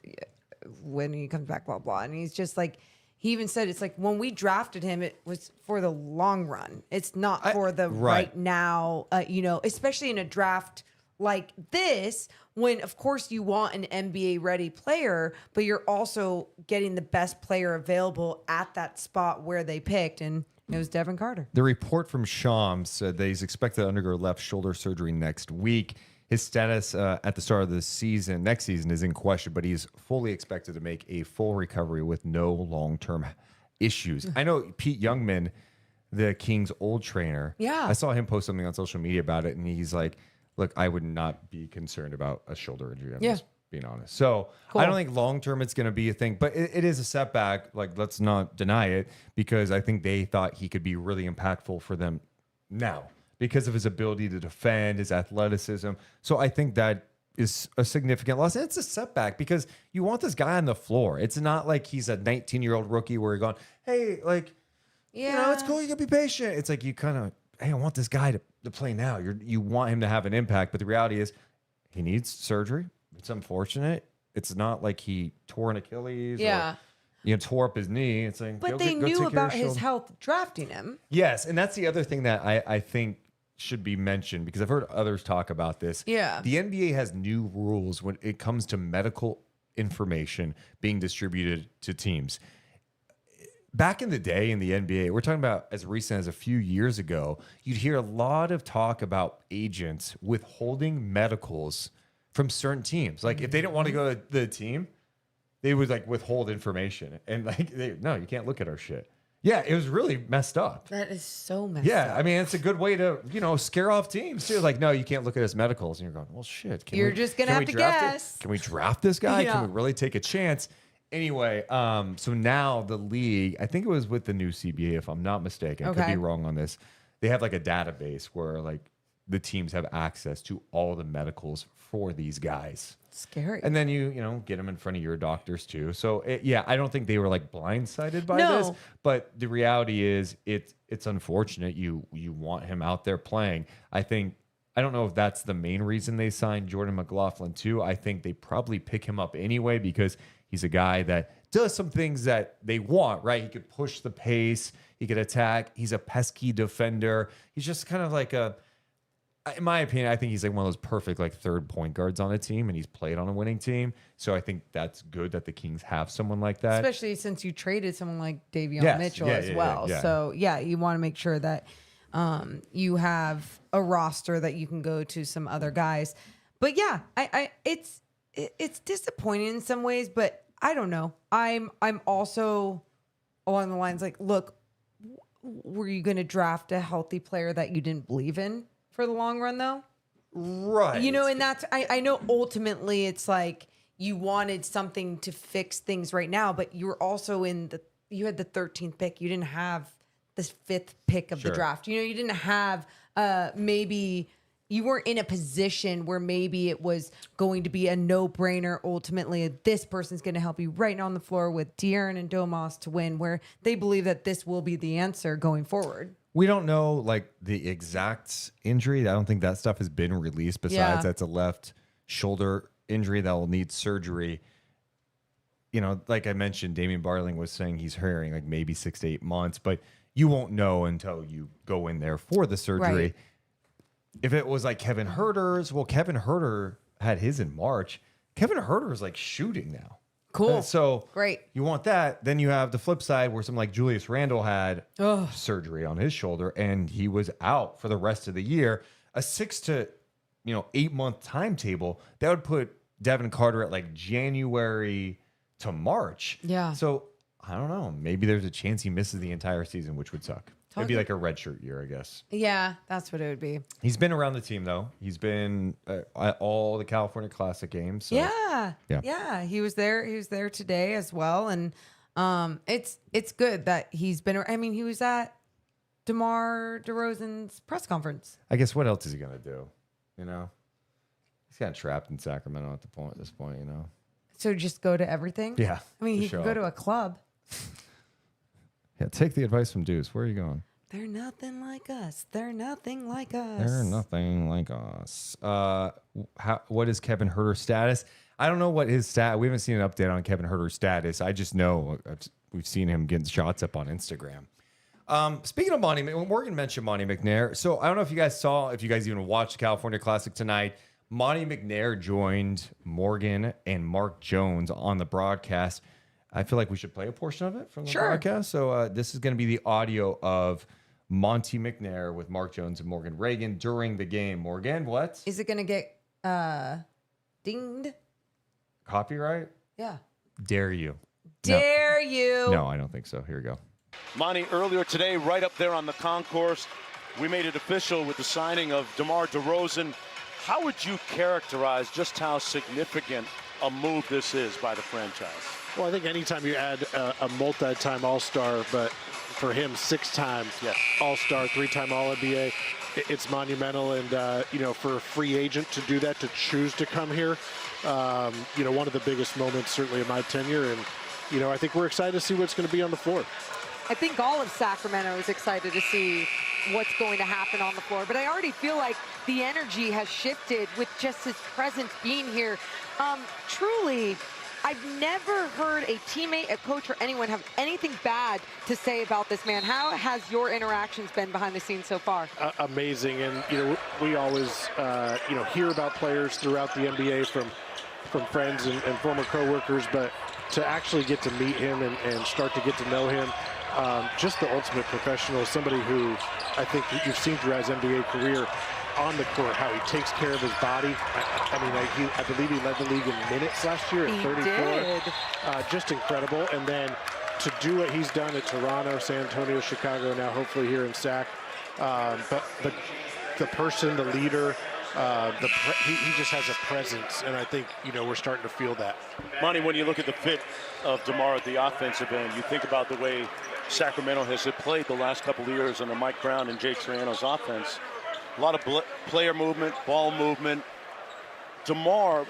when he comes back, blah, blah. And he's just like, he even said, it's like when we drafted him, it was for the long run. It's not for the right now, especially in a draft like this, when of course you want an NBA ready player, but you're also getting the best player available at that spot where they picked. And it was Devin Carter. The report from Shams said that he's expected to undergo left shoulder surgery next week. His status at the start of the season, next season, is in question, but he's fully expected to make a full recovery with no long-term issues. I know Pete Youngman, the Kings' old trainer. Yeah. I saw him post something on social media about it, and he's like, look, I would not be concerned about a shoulder injury. I'm just being honest. So cool. I don't think long-term it's going to be a thing, but it is a setback. Like, let's not deny it, because I think they thought he could be really impactful for them now because of his ability to defend, his athleticism. So I think that is a significant loss. And it's a setback because you want this guy on the floor. It's not like he's a 19-year-old rookie where you're going, hey, like, it's cool. You can be patient. It's like you kind of, hey, I want this guy to play now. You want him to have an impact, but the reality is he needs surgery. It's unfortunate. It's not like he tore an Achilles or tore up his knee. It's like, but they knew about his health drafting him. Yes, and that's the other thing that I think should be mentioned, because I've heard others talk about this. Yeah. The NBA has new rules when it comes to medical information being distributed to teams. Back in the day in the NBA, we're talking about as recent as a few years ago, you'd hear a lot of talk about agents withholding medicals from certain teams. Like if they didn't want to go to the team, they would like withhold information. And like, no, you can't look at our shit. Yeah, it was really messed up. That is so messed up. Yeah, I mean, it's a good way to, scare off teams too. Like, no, you can't look at his medicals. And you're going, well, shit. You're just going to have to guess. Can we draft this guy? Yeah. Can we really take a chance? Anyway, so now the league, I think it was with the new CBA, if I'm not mistaken. I could be wrong on this. They have like a database where like the teams have access to all the medicals for these guys. Scary. And then you get them in front of your doctors too. So I don't think they were like blindsided by this, but the reality is it's unfortunate. You want him out there playing. I don't know if that's the main reason they signed Jordan McLaughlin too. I think they probably pick him up anyway because he's a guy that does some things that they want, right? He could push the pace. He could attack. He's a pesky defender. He's just kind of like in my opinion, I think he's like one of those perfect like third point guards on a team, and he's played on a winning team. So I think that's good that the Kings have someone like that. Especially since you traded someone like Davion Mitchell as well. Yeah. So you want to make sure that you have a roster that you can go to some other guys. But yeah, it's disappointing in some ways, but I don't know. I'm also along the lines like, look, were you going to draft a healthy player that you didn't believe in for the long run though? Right. And that's, I know ultimately it's like you wanted something to fix things right now, but you were also you had the 13th pick. You didn't have this 5th pick of the draft. You didn't have maybe you weren't in a position where maybe it was going to be a no-brainer. Ultimately, this person's going to help you right on the floor with De'Aaron and Domas to win, where they believe that this will be the answer going forward. We don't know like the exact injury. I don't think that stuff has been released. Besides, that's a left shoulder injury that will need surgery. Like I mentioned, Damian Barling was saying he's hearing like maybe 6 to 8 months, but you won't know until you go in there for the surgery. Right. If it was like Kevin Huerter's, well, Kevin Huerter had his in March. Kevin Huerter is like shooting now. Cool. So great. You want that. Then you have the flip side where someone like Julius Randle had surgery on his shoulder and he was out for the rest of the year. A 6 to 8 month timetable that would put Devin Carter at like January to March. Yeah. So I don't know. Maybe there's a chance he misses the entire season, which would suck. It'd be like a redshirt year, I guess. Yeah, that's what it would be. He's been around the team though. He's been at all the California Classic games. So. Yeah. He was there. He was there today as well, and it's good that he's been. I mean, he was at DeMar DeRozan's press conference. I guess what else is he gonna do? You know, he's kind of trapped in Sacramento at this point. You know. So just go to everything. Yeah. I mean, he can go to a club. Yeah, take the advice from Deuce. Where are you going? They're nothing like us. They're nothing like us. They're nothing like us. What is Kevin Huerter's status? I don't know what his stat. We haven't seen an update on Kevin Huerter's status. I just know we've seen him getting shots up on Instagram. Speaking of Monty, Morgan mentioned Monte McNair. So I don't know if you guys saw, if you guys even watched the California Classic tonight. Monte McNair joined Morgan and Mark Jones on the broadcast. I feel like we should play a portion of it from the broadcast. So this is going to be the audio of Monte McNair with Mark Jones and Morgan Reagan during the game. Morgan, what? Is it going to get dinged? Copyright? Yeah. Dare you. Dare you. No, I don't think so. Here we go. Monty, earlier today, right up there on the concourse, we made it official with the signing of DeMar DeRozan. How would you characterize just how significant a move this is by the franchise? Well, I think anytime you add a multi-time All-Star, but for him, 6-time All-Star, 3-time All-NBA, it's monumental. And, for a free agent to do that, to choose to come here, one of the biggest moments certainly in my tenure. And, I think we're excited to see what's going to be on the floor. I think all of Sacramento is excited to see what's going to happen on the floor. But I already feel like the energy has shifted with just his presence being here. Truly, I've never heard a teammate, a coach, or anyone have anything bad to say about this man. How has your interactions been behind the scenes so far? Amazing. And, we always, hear about players throughout the NBA from friends and former coworkers, but to actually get to meet him and start to get to know him, just the ultimate professional, somebody who I think you've seen throughout his NBA career on the court, how he takes care of his body. I believe he led the league in minutes last year at 34. Just incredible. And then to do what he's done at Toronto, San Antonio, Chicago, now hopefully here in Sac. But the person, the leader, he just has a presence, and I think, we're starting to feel that. Monty, when you look at the fit of DeMar at the offensive end, you think about the way Sacramento has played the last couple of years under Mike Brown and Jay Triano's offense. A lot of player movement, ball movement. DeMar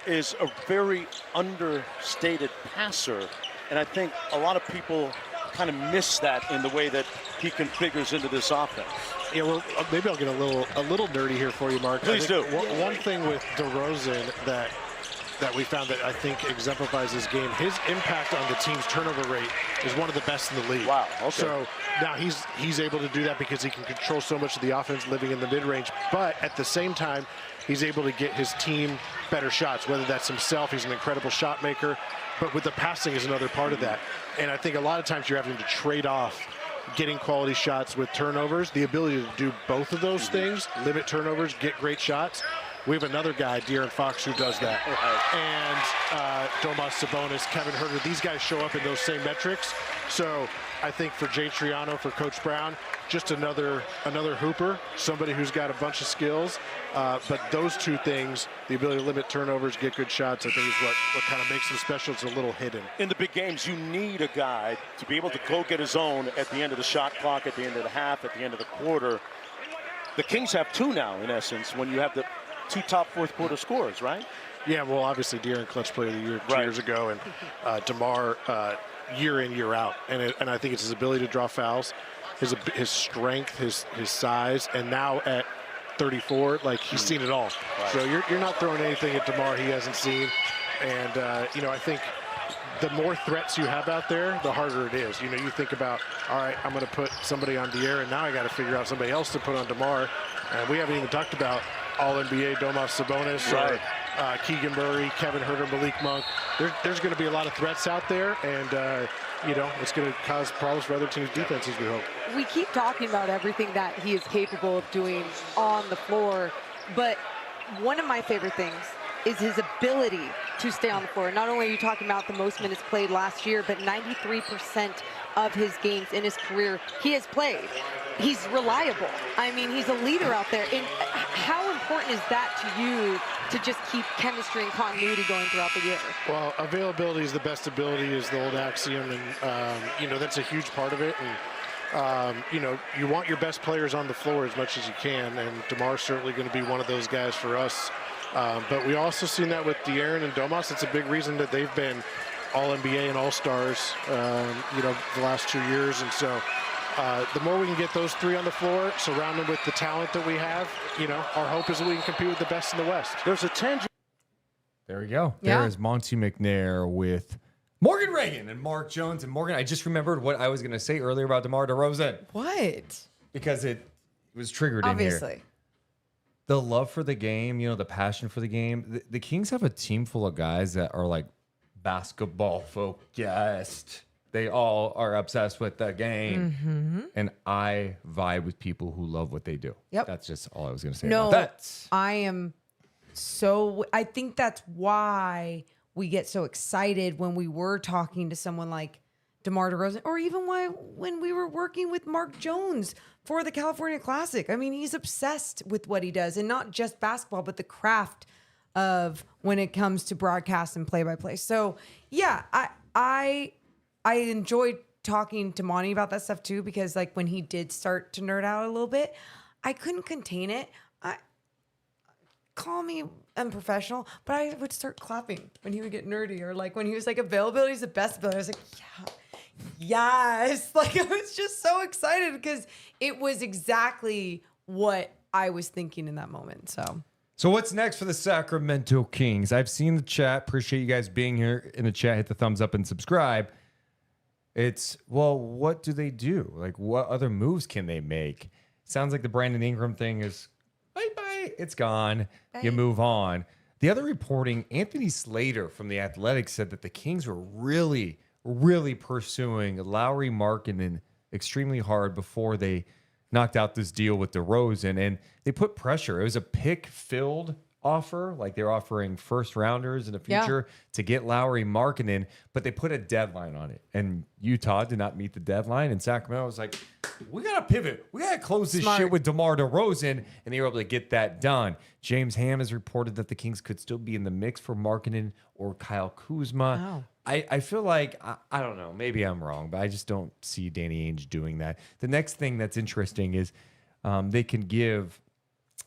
is a very understated passer, and I think a lot of people kind of miss that in the way that he configures into this offense. Yeah, well, maybe I'll get a little nerdy here for you, Mark. Please do. One thing with DeRozan that we found that I think exemplifies his game, his impact on the team's turnover rate is one of the best in the league. Wow, okay. So now he's able to do that because he can control so much of the offense living in the mid-range, but at the same time, he's able to get his team better shots, whether that's himself, he's an incredible shot maker, but with the passing is another part of that. And I think a lot of times you're having to trade off getting quality shots with turnovers. The ability to do both of those things, limit turnovers, get great shots. We have another guy, De'Aaron Fox, who does that. And Domas Sabonis, Kevin Huerter, these guys show up in those same metrics. So I think for Jay Triano, for Coach Brown, just another hooper, somebody who's got a bunch of skills. But those two things, the ability to limit turnovers, get good shots, I think is what kind of makes them special. It's a little hidden. In the big games, you need a guy to be able to go get his own at the end of the shot clock, at the end of the half, at the end of the quarter. The Kings have two now, in essence, when you have the two top fourth quarter scores, right? Yeah, well, obviously De'Aaron Clutch Player of the Year 2 years ago, and DeMar year in, year out. And I think it's his ability to draw fouls, his strength, his size, and now at 34, he's seen it all. Right. So you're not throwing anything at DeMar he hasn't seen. And, I think the more threats you have out there, the harder it is. You think about, all right, I'm going to put somebody on De'Aaron, now I got to figure out somebody else to put on DeMar. And we haven't even talked about All-NBA Domas Sabonis, or Keegan Murray, Kevin Huerter, Malik Monk. There's going to be a lot of threats out there, and it's going to cause problems for other teams' defenses, we hope. We keep talking about everything that he is capable of doing on the floor, but one of my favorite things is his ability to stay on the floor. Not only are you talking about the most minutes played last year, but 93% of his games in his career he has played. He's reliable. I mean, he's a leader out there. And how important is that to you to just keep chemistry and continuity going throughout the year? Well, availability is the best ability is the old axiom, and that's a huge part of it. And you want your best players on the floor as much as you can, and DeMar's certainly going to be one of those guys for us. But we also seen that with De'Aaron and Domas. It's a big reason that they've been All-NBA and All-Stars, the last 2 years. And so the more we can get those three on the floor, surrounded with the talent that we have, our hope is that we can compete with the best in the West. There's a tangible. There we go. Yeah. There is Monte McNair with Morgan Reagan and Mark Jones. And Morgan, I just remembered what I was going to say earlier about DeMar DeRozan. What? Because it was triggered in Obviously. here. The love for the game, the passion for the game. The Kings have a team full of guys that are like basketball focused. They all are obsessed with the game. Mm-hmm. And I vibe with people who love what they do. Yep. That's just all I was going to say No, about that. I think that's why we get so excited when we were talking to someone like DeMar DeRozan, or even when we were working with Mark Jones for the California Classic. I mean, he's obsessed with what he does, and not just basketball, but the craft of when it comes to broadcast and play-by-play. So yeah, I enjoyed talking to Monty about that stuff too, because like when he did start to nerd out a little bit, I couldn't contain it. Call me unprofessional, but I would start clapping when he would get nerdy, or like when he was like, availability is the best ability. I was like, yes. Like I was just so excited because it was exactly what I was thinking in that moment. So what's next for the Sacramento Kings? I've seen the chat. Appreciate you guys being here in the chat. Hit the thumbs up and subscribe. It's, well, what do they do? Like, what other moves can they make? Sounds like the Brandon Ingram thing is bye-bye. It's gone. Bye. You move on. The other reporting, Anthony Slater from The Athletic said that the Kings were really, really pursuing Lauri Markkanen extremely hard before they knocked out this deal with DeRozan, and they put pressure. It was a pick-filled offer, like they're offering first rounders in the future to get Lauri Markkanen, but they put a deadline on it, and Utah did not meet the deadline, and Sacramento was like, we got to pivot. We got to close this shit with DeMar DeRozan, and they were able to get that done. James Ham has reported that the Kings could still be in the mix for Markkanen or Kyle Kuzma. Wow. I feel like, I don't know, maybe I'm wrong, but I just don't see Danny Ainge doing that. The next thing that's interesting is they can give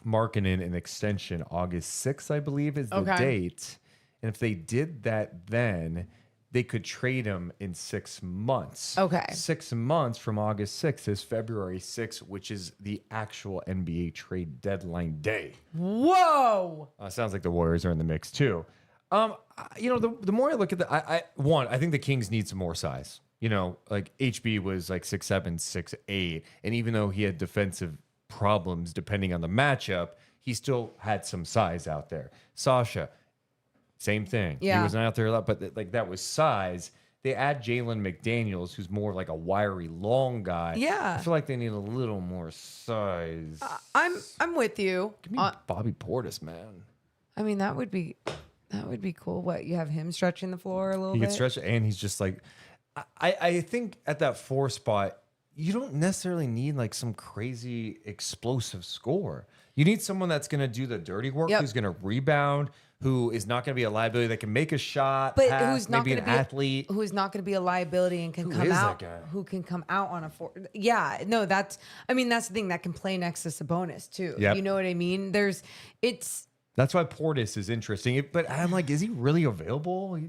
Markkanen an extension. August 6th, I believe, is the date. And if they did that then, they could trade him in 6 months. Okay. 6 months from August 6th is February 6th, which is the actual NBA trade deadline day. whoa. Sounds like the Warriors are in the mix too. The more I look at I think the Kings need some more size. Like HB was like 6'7", 6'8", and even though he had defensive problems depending on the matchup, he still had some size out there. Sasha, same thing. Yeah. He wasn't out there a lot, but like that was size. They add Jalen McDaniels, who's more like a wiry, long guy. Yeah. I feel like they need a little more size. I'm with you. Give me Bobby Portis, man. I mean, that would be cool. What, you have him stretching the floor a little bit? He can stretch, and he's just like, I think at that 4 spot, you don't necessarily need like some crazy explosive score. You need someone that's going to do the dirty work, who's going to rebound, who is not going to be a liability, that can make a shot, but pass, who's not maybe going to an be athlete. who's not going to be a liability and can come out. Who can come out on a 4? Yeah, no, that's the thing, that can play next to Sabonis too. Yep. You know what I mean? That's why Portis is interesting. But I'm like, is he really available?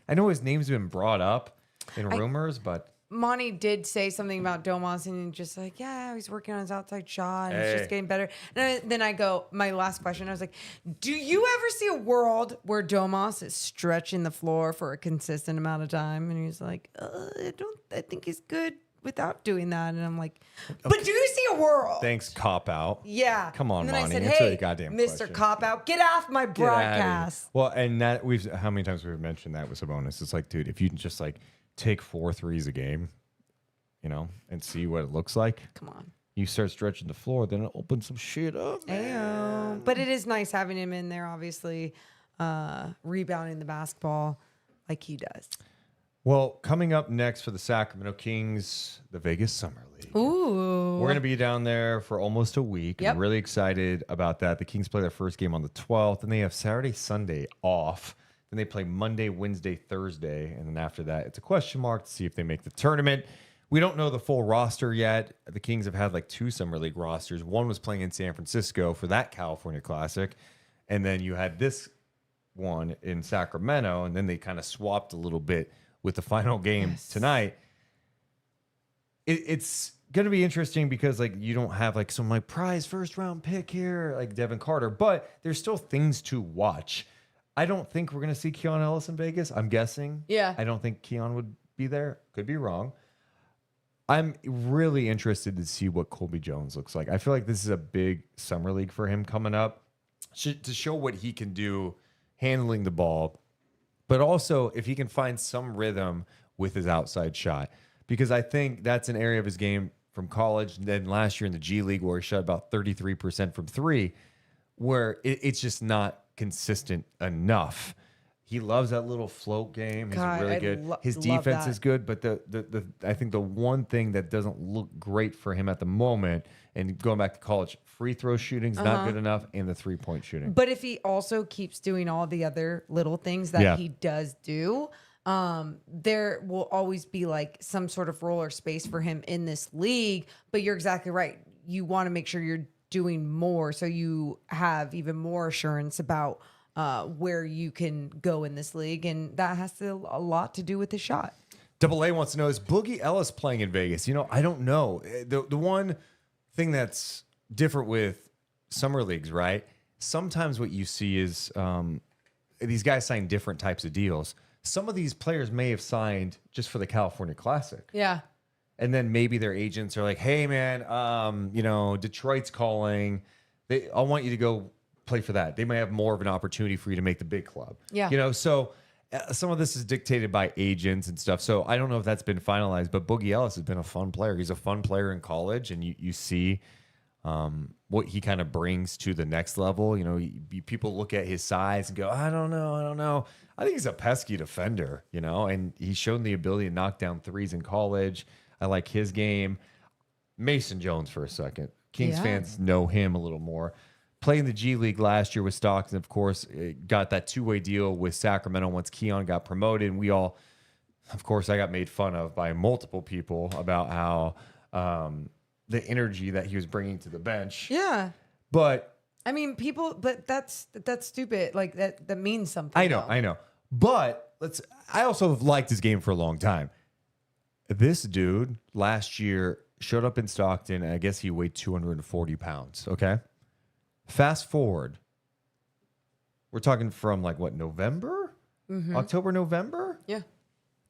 I know his name's been brought up in rumors, but Monty did say something about Domas, and just like, yeah, he's working on his outside shot, and it's just getting better. And then I go, my last question, I was like, do you ever see a world where Domas is stretching the floor for a consistent amount of time? And he's like, I think he's good without doing that. And I'm like, but do you see a world? thanks, cop out. Yeah. Come on, and then Monty. I said, Answer hey, the goddamn Mr. question. Cop Out, get off my Get outta here. broadcast. Well, and that how many times we've mentioned that with Sabonis? It's like, dude, if you can just like take 4 threes a game, and see what it looks like. Come on. You start stretching the floor, then it opens some shit up. Ayo. But it is nice having him in there, obviously, rebounding the basketball like he does. Well, coming up next for the Sacramento Kings, the Vegas Summer League. Ooh. We're going to be down there for almost a week. Yep. I'm really excited about that. The Kings play their first game on the 12th, and they have Saturday, Sunday off. Then they play Monday, Wednesday, Thursday, and then after that, it's a question mark to see if they make the tournament. We don't know the full roster yet. The Kings have had like 2 Summer League rosters. One was playing in San Francisco for that California Classic, and then you had this one in Sacramento, and then they kind of swapped a little bit with the final game tonight. It's going to be interesting because like you don't have like some like prize first round pick here like Devin Carter, but there's still things to watch. I don't think we're going to see Keon Ellis in Vegas. I'm guessing. Yeah. I don't think Keon would be there. Could be wrong. I'm really interested to see what Colby Jones looks like. I feel like this is a big summer league for him coming up to show what he can do handling the ball, but also if he can find some rhythm with his outside shot, because I think that's an area of his game from college. And then last year in the G League where he shot about 33% from 3, where it's just not consistent enough. He loves that little float game. He's really good. His defense is good, but the I think the one thing that doesn't look great for him at the moment, and going back to college, free throw shooting's not good enough, and the 3-point shooting. But if he also keeps doing all the other little things that he does do, there will always be like some sort of role or space for him in this league. But you're exactly right. You want to make sure you're doing more so you have even more assurance about where you can go in this league, and that has a lot to do with the shot. Double A wants to know, is Boogie Ellis playing in Vegas? You know, I don't know. The one thing that's different with summer leagues, right? Sometimes what you see is these guys sign different types of deals. Some of these players may have signed just for the California Classic. Yeah. And then maybe their agents are like, hey, man, you know, Detroit's calling. I want you to go play for that. They may have more of an opportunity for you to make the big club. Yeah. You know, so some of this is dictated by agents and stuff. So I don't know if that's been finalized, but Boogie Ellis has been a fun player. He's a fun player in college, and you see what he kind of brings to the next level. You know, people look at his size and go, I don't know. I think he's a pesky defender, you know, and he's shown the ability to knock down threes in college. I like his game. Mason Jones for a second. Kings fans know him a little more. Playing the G League last year with Stockton, of course, got that 2-way deal with Sacramento once Keon got promoted. And we all, of course, I got made fun of by multiple people about how the energy that he was bringing to the bench. Yeah. But I mean, but that's stupid. Like that means something. I know. But I also have liked his game for a long time. This dude last year showed up in Stockton, and I guess he weighed 240 pounds. Okay. Fast forward. We're talking from like what, November? October, November? Yeah.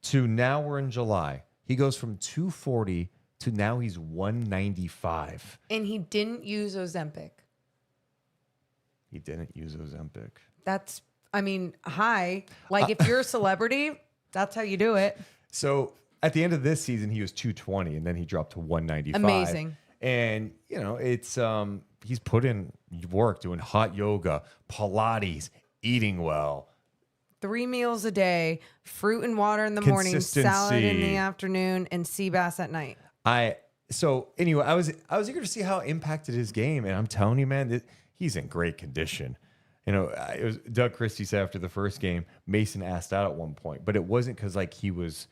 To now we're in July. He goes from 240 to now he's 195. And he didn't use Ozempic. He didn't use Ozempic. That's, I mean, hi. Like if you're a celebrity, that's how you do it. So at the end of this season, he was 220, and then he dropped to 195. Amazing. And, you know, it's he's put in work doing hot yoga, Pilates, eating well. 3 meals a day, fruit and water in the morning, salad in the Consistency. afternoon, and sea bass at night. So anyway, I was eager to see how it impacted his game, and I'm telling you, man, he's in great condition. You know, it was Doug Christie said after the first game, Mason asked out at one point, but it wasn't because like he was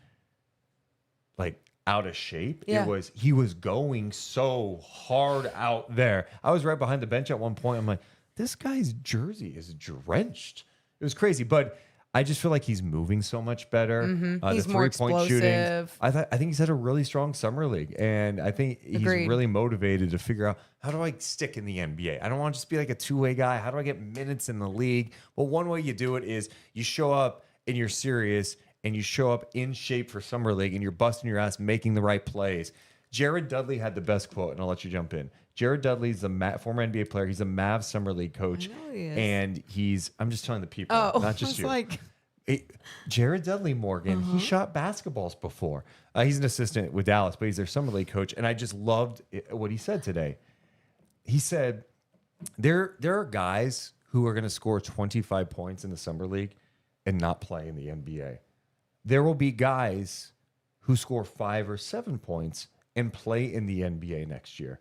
like out of shape. Yeah. It was he was going so hard out there. I was right behind the bench at one point. I'm like, this guy's jersey is drenched. It was crazy, but I just feel like he's moving so much better. He's the more 3-point shooting. explosive. I think he's had a really strong summer league, and I think he's Agreed. really motivated to figure out, how do I stick in the NBA? I don't want to just be like a 2-way guy. How do I get minutes in the league? Well, one way you do it is you show up and you're serious, and you show up in shape for summer league, and you're busting your ass making the right plays. Jared Dudley had the best quote, and I'll let you jump in. Jared Dudley's a former NBA player. He's a Mavs summer league coach, I know he is. and I'm just telling the people, not just you. Like, Jared Dudley, Morgan, he shot basketballs before. He's an assistant with Dallas, but he's their summer league coach. And I just loved what he said today. He said, there are guys who are going to score 25 points in the summer league and not play in the NBA. there will be guys who score 5 or 7 points and play in the NBA next year.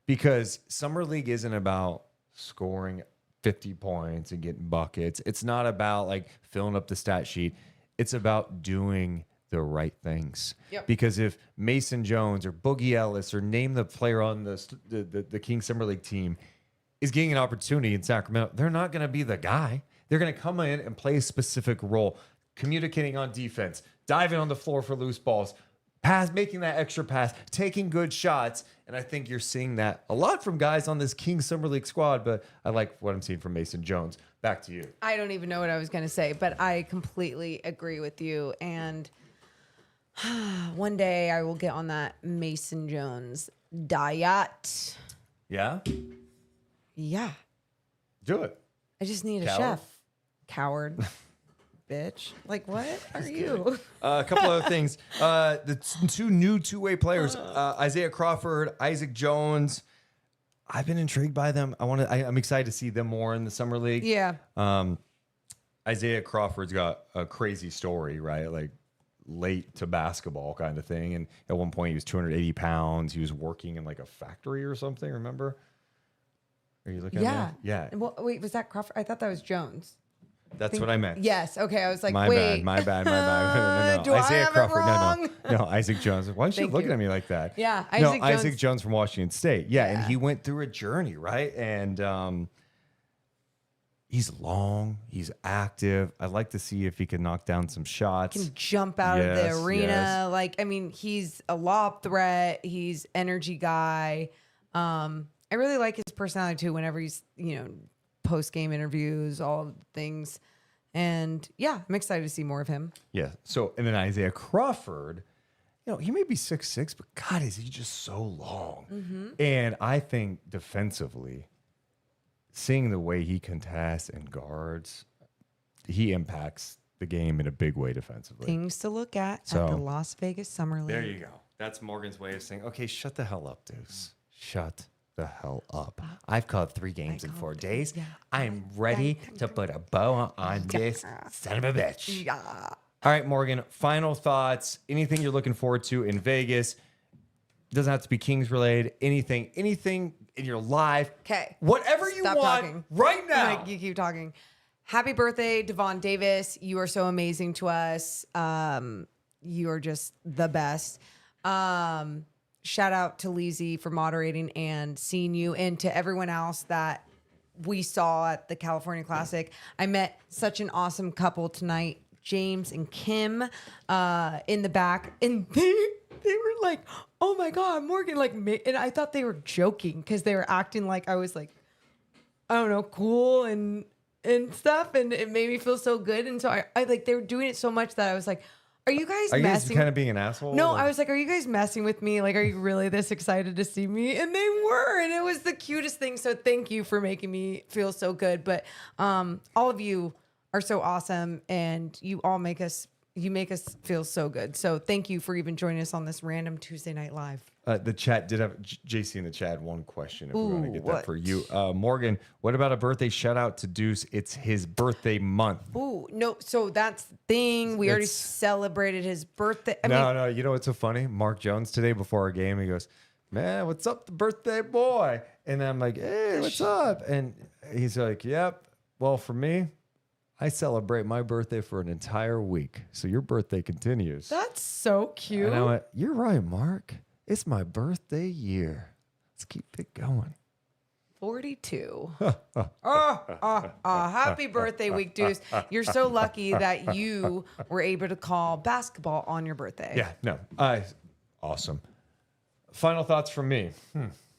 Because Summer League isn't about scoring 50 points and getting buckets. It's not about like filling up the stat sheet. It's about doing the right things. Because if Mason Jones or Boogie Ellis or name the player on the Kings Summer League team is getting an opportunity in Sacramento, they're not going to be the guy. They're going to come in and play a specific role, communicating on defense, diving on the floor for loose balls, making that extra pass, taking good shots. And I think you're seeing that a lot from guys on this Kings Summer League squad, but I like what I'm seeing from Mason Jones. Back to you. I don't even know what I was going to say, but I completely agree with you. And one day I will get on that Mason Jones diet. Yeah? Yeah. Do it. I just need a chef. Coward. Bitch. Like, what are you? A couple other things. The two new two-way players, Isaiah Crawford, Isaac Jones. I've been intrigued by them. I'm excited to see them more in the Summer League. Yeah. Isaiah Crawford's got a crazy story, right? Like late to basketball kind of thing. And at one point he was 280 pounds. He was working in like a factory or something, remember? Are you looking at that? Yeah. Well, wait, was that Crawford? I thought that was Jones. That's what I meant. Yes. Okay. I was like, my wait. bad. No. Do Isaiah I have Crawford. it wrong? No, Isaac Jones. Why is she looking at me like that? Yeah. Isaac Jones from Washington State. Yeah. And he went through a journey, right? And he's long. He's active. I'd like to see if he can knock down some shots. Can jump out of the arena. Yes. Like, I mean, he's a lob threat. He's energy guy. I really like his personality too. Whenever he's, post-game interviews, all the things. And yeah, I'm excited to see more of him. Yeah. So, and then Isaiah Crawford, he may be 6'6", but God, is he just so long. And I think defensively, seeing the way he contests and guards, he impacts the game in a big way defensively. Things to look at the Las Vegas Summer League. There you go. That's Morgan's way of saying, okay, shut the hell up, Deuce. Shut the hell up. I've called 3 games in 4 days. Yeah. I'm ready to put a bow on this son of a bitch. Yeah. All right, Morgan, final thoughts. Anything you're looking forward to in Vegas? Doesn't have to be Kings related. Anything in your life. Okay. Whatever you want talking. Right now. Like, you keep talking. Happy birthday, Devon Davis. You are so amazing to us. You are just the best. Shout out to Lizzie for moderating and seeing you, and to everyone else that we saw at the California Classic. I met such an awesome couple tonight, James and Kim, in the back, and they were like, "Oh my God, Morgan!" Like, and I thought they were joking because they were acting like I was like, I don't know, cool and stuff, and it made me feel so good. And so I like, they were doing it so much that I was like, Are you guys kind of being an asshole? No, I was like, are you guys messing with me? Like, are you really this excited to see me? And they were, and it was the cutest thing. So thank you for making me feel so good. But all of you are so awesome, and you all make us feel so good. So thank you for even joining us on this random Tuesday Night Live. The chat did have JC in the chat one question if we want to get that for you. Morgan, what about a birthday shout out to Deuce? It's his birthday month. Ooh, no. So that's the thing. We already celebrated his birthday. No. You know what's so funny? Mark Jones today before our game, he goes, "Man, what's up, the birthday boy?" And I'm like, "Hey, what's up?" And he's like, "Yep. Well, for me, I celebrate my birthday for an entire week. So your birthday continues." That's so cute. And I went, "You're right, Mark. It's my birthday year. Let's keep it going." 42. Happy birthday week, Deuce. You're so lucky that you were able to call basketball on your birthday. Yeah, no. Awesome. Final thoughts from me.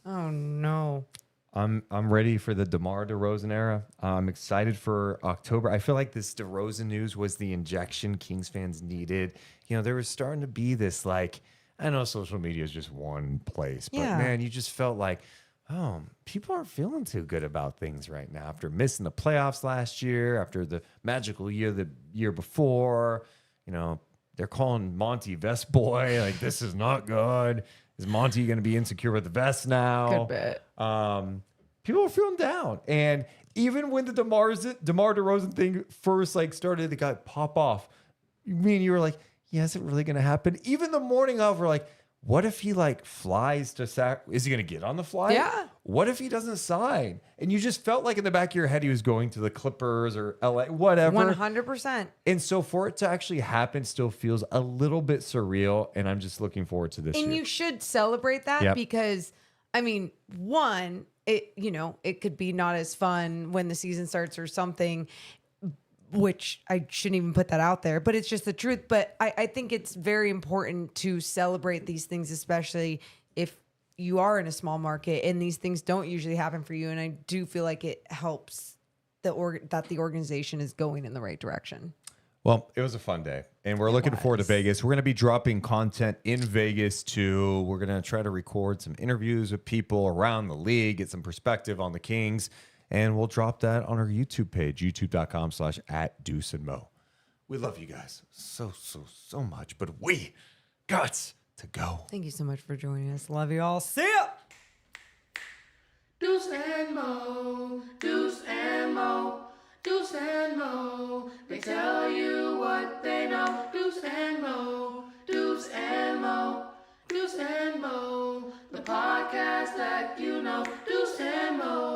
Oh, no. I'm ready for the DeMar DeRozan era. I'm excited for October. I feel like this DeRozan news was the injection Kings fans needed. There was starting to be this, like, I know social media is just one place, but man, you just felt like, oh, people aren't feeling too good about things right now after missing the playoffs last year, after the magical year the year before. They're calling Monty Vest Boy. Like, this is not good. Is Monty going to be insecure with the vest now? Good bit. People are feeling down. And even when the DeMar DeRozan thing first started, it got pop off. me and you were like, yeah, is it really going to happen? Even the morning of, we're like, what if he like flies to is he going to get on the flight? Yeah. What if he doesn't sign? And you just felt like in the back of your head he was going to the Clippers or LA, whatever. 100%. And so for it to actually happen still feels a little bit surreal. And I'm just looking forward to this year. And you should celebrate that because, I mean, one, it could be not as fun when the season starts or something, which I shouldn't even put that out there, but it's just the truth. But I think it's very important to celebrate these things, especially if you are in a small market and these things don't usually happen for you. And I do feel like it helps that the organization is going in the right direction. Well, it was a fun day, and we're looking forward to Vegas. We're going to be dropping content in Vegas, too. We're going to try to record some interviews with people around the league, get some perspective on the Kings, and we'll drop that on our YouTube page, youtube.com/@Deuce and Mo. We love you guys so much, but we got to go. Thank you so much for joining us. Love you all. See ya! Deuce and Mo, Deuce and Mo, Deuce and Mo. They tell you what they know. Deuce and Mo, Deuce and Mo, Deuce and Mo. The podcast that you know. Deuce and Mo.